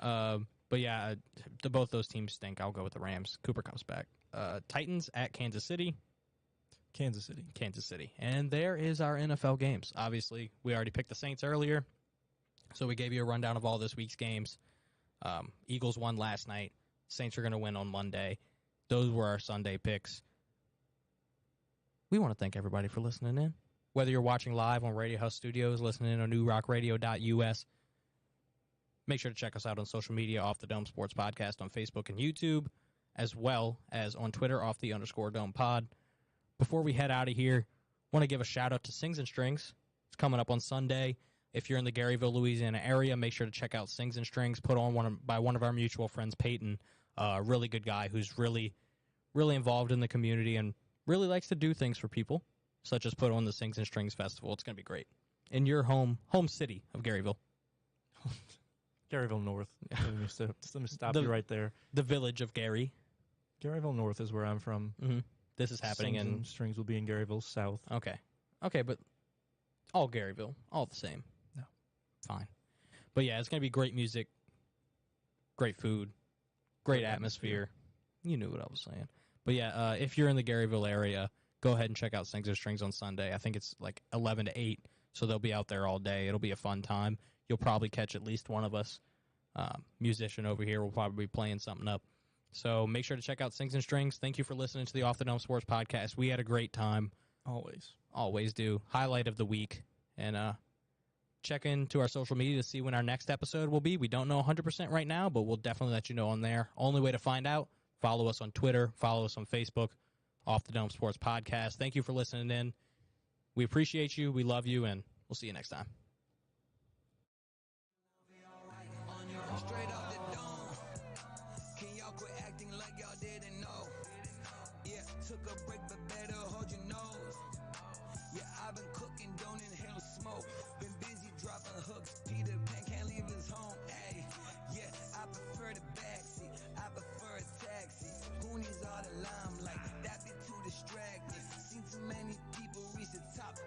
Speaker 2: But yeah, both those teams stink. I'll go with the Rams. Cooper Kupp's back. Titans at Kansas City.
Speaker 3: Kansas City.
Speaker 2: And there is our NFL games. Obviously, we already picked the Saints earlier, so we gave you a rundown of all this week's games. Eagles won last night. Saints are going to win on Monday. Those were our Sunday picks. We want to thank everybody for listening in. Whether you're watching live on Radio House Studios, listening in on newrockradio.us, make sure to check us out on social media, Off the Dome Sports Podcast on Facebook and YouTube, as well as on Twitter, _Dome Pod. Before we head out of here, want to give a shout-out to Sings and Strings. It's coming up on Sunday. If you're in the Garyville, Louisiana area, make sure to check out Sings and Strings, put on by one of our mutual friends, Peyton, a really good guy who's really, really involved in the community and really likes to do things for people, such as put on the Sings and Strings Festival. It's going to be great. In your home city of Garyville.
Speaker 3: Garyville North. Let me stop you right there.
Speaker 2: The village of Gary.
Speaker 3: Garyville North is where I'm from.
Speaker 2: Mm-hmm. This is happening
Speaker 3: Sings
Speaker 2: in...
Speaker 3: and Strings will be in Garyville South.
Speaker 2: Okay, but all Garyville, all the same.
Speaker 3: No.
Speaker 2: Fine. But yeah, it's going to be great music, great food, great atmosphere. You knew what I was saying. But yeah, if you're in the Garyville area, go ahead and check out Sings and Strings on Sunday. I think it's like 11 to 8, so they'll be out there all day. It'll be a fun time. You'll probably catch at least one of us. Musician over here will probably be playing something up. So make sure to check out Sings and Strings. Thank you for listening to the Off the Dome Sports Podcast. We had a great time. Always do. Highlight of the week. And check into our social media to see when our next episode will be. We don't know 100% right now, but we'll definitely let you know on there. Only way to find out, follow us on Twitter, follow us on Facebook, Off the Dome Sports Podcast. Thank you for listening in. We appreciate you. We love you, and we'll see you next time.
Speaker 1: Straight up.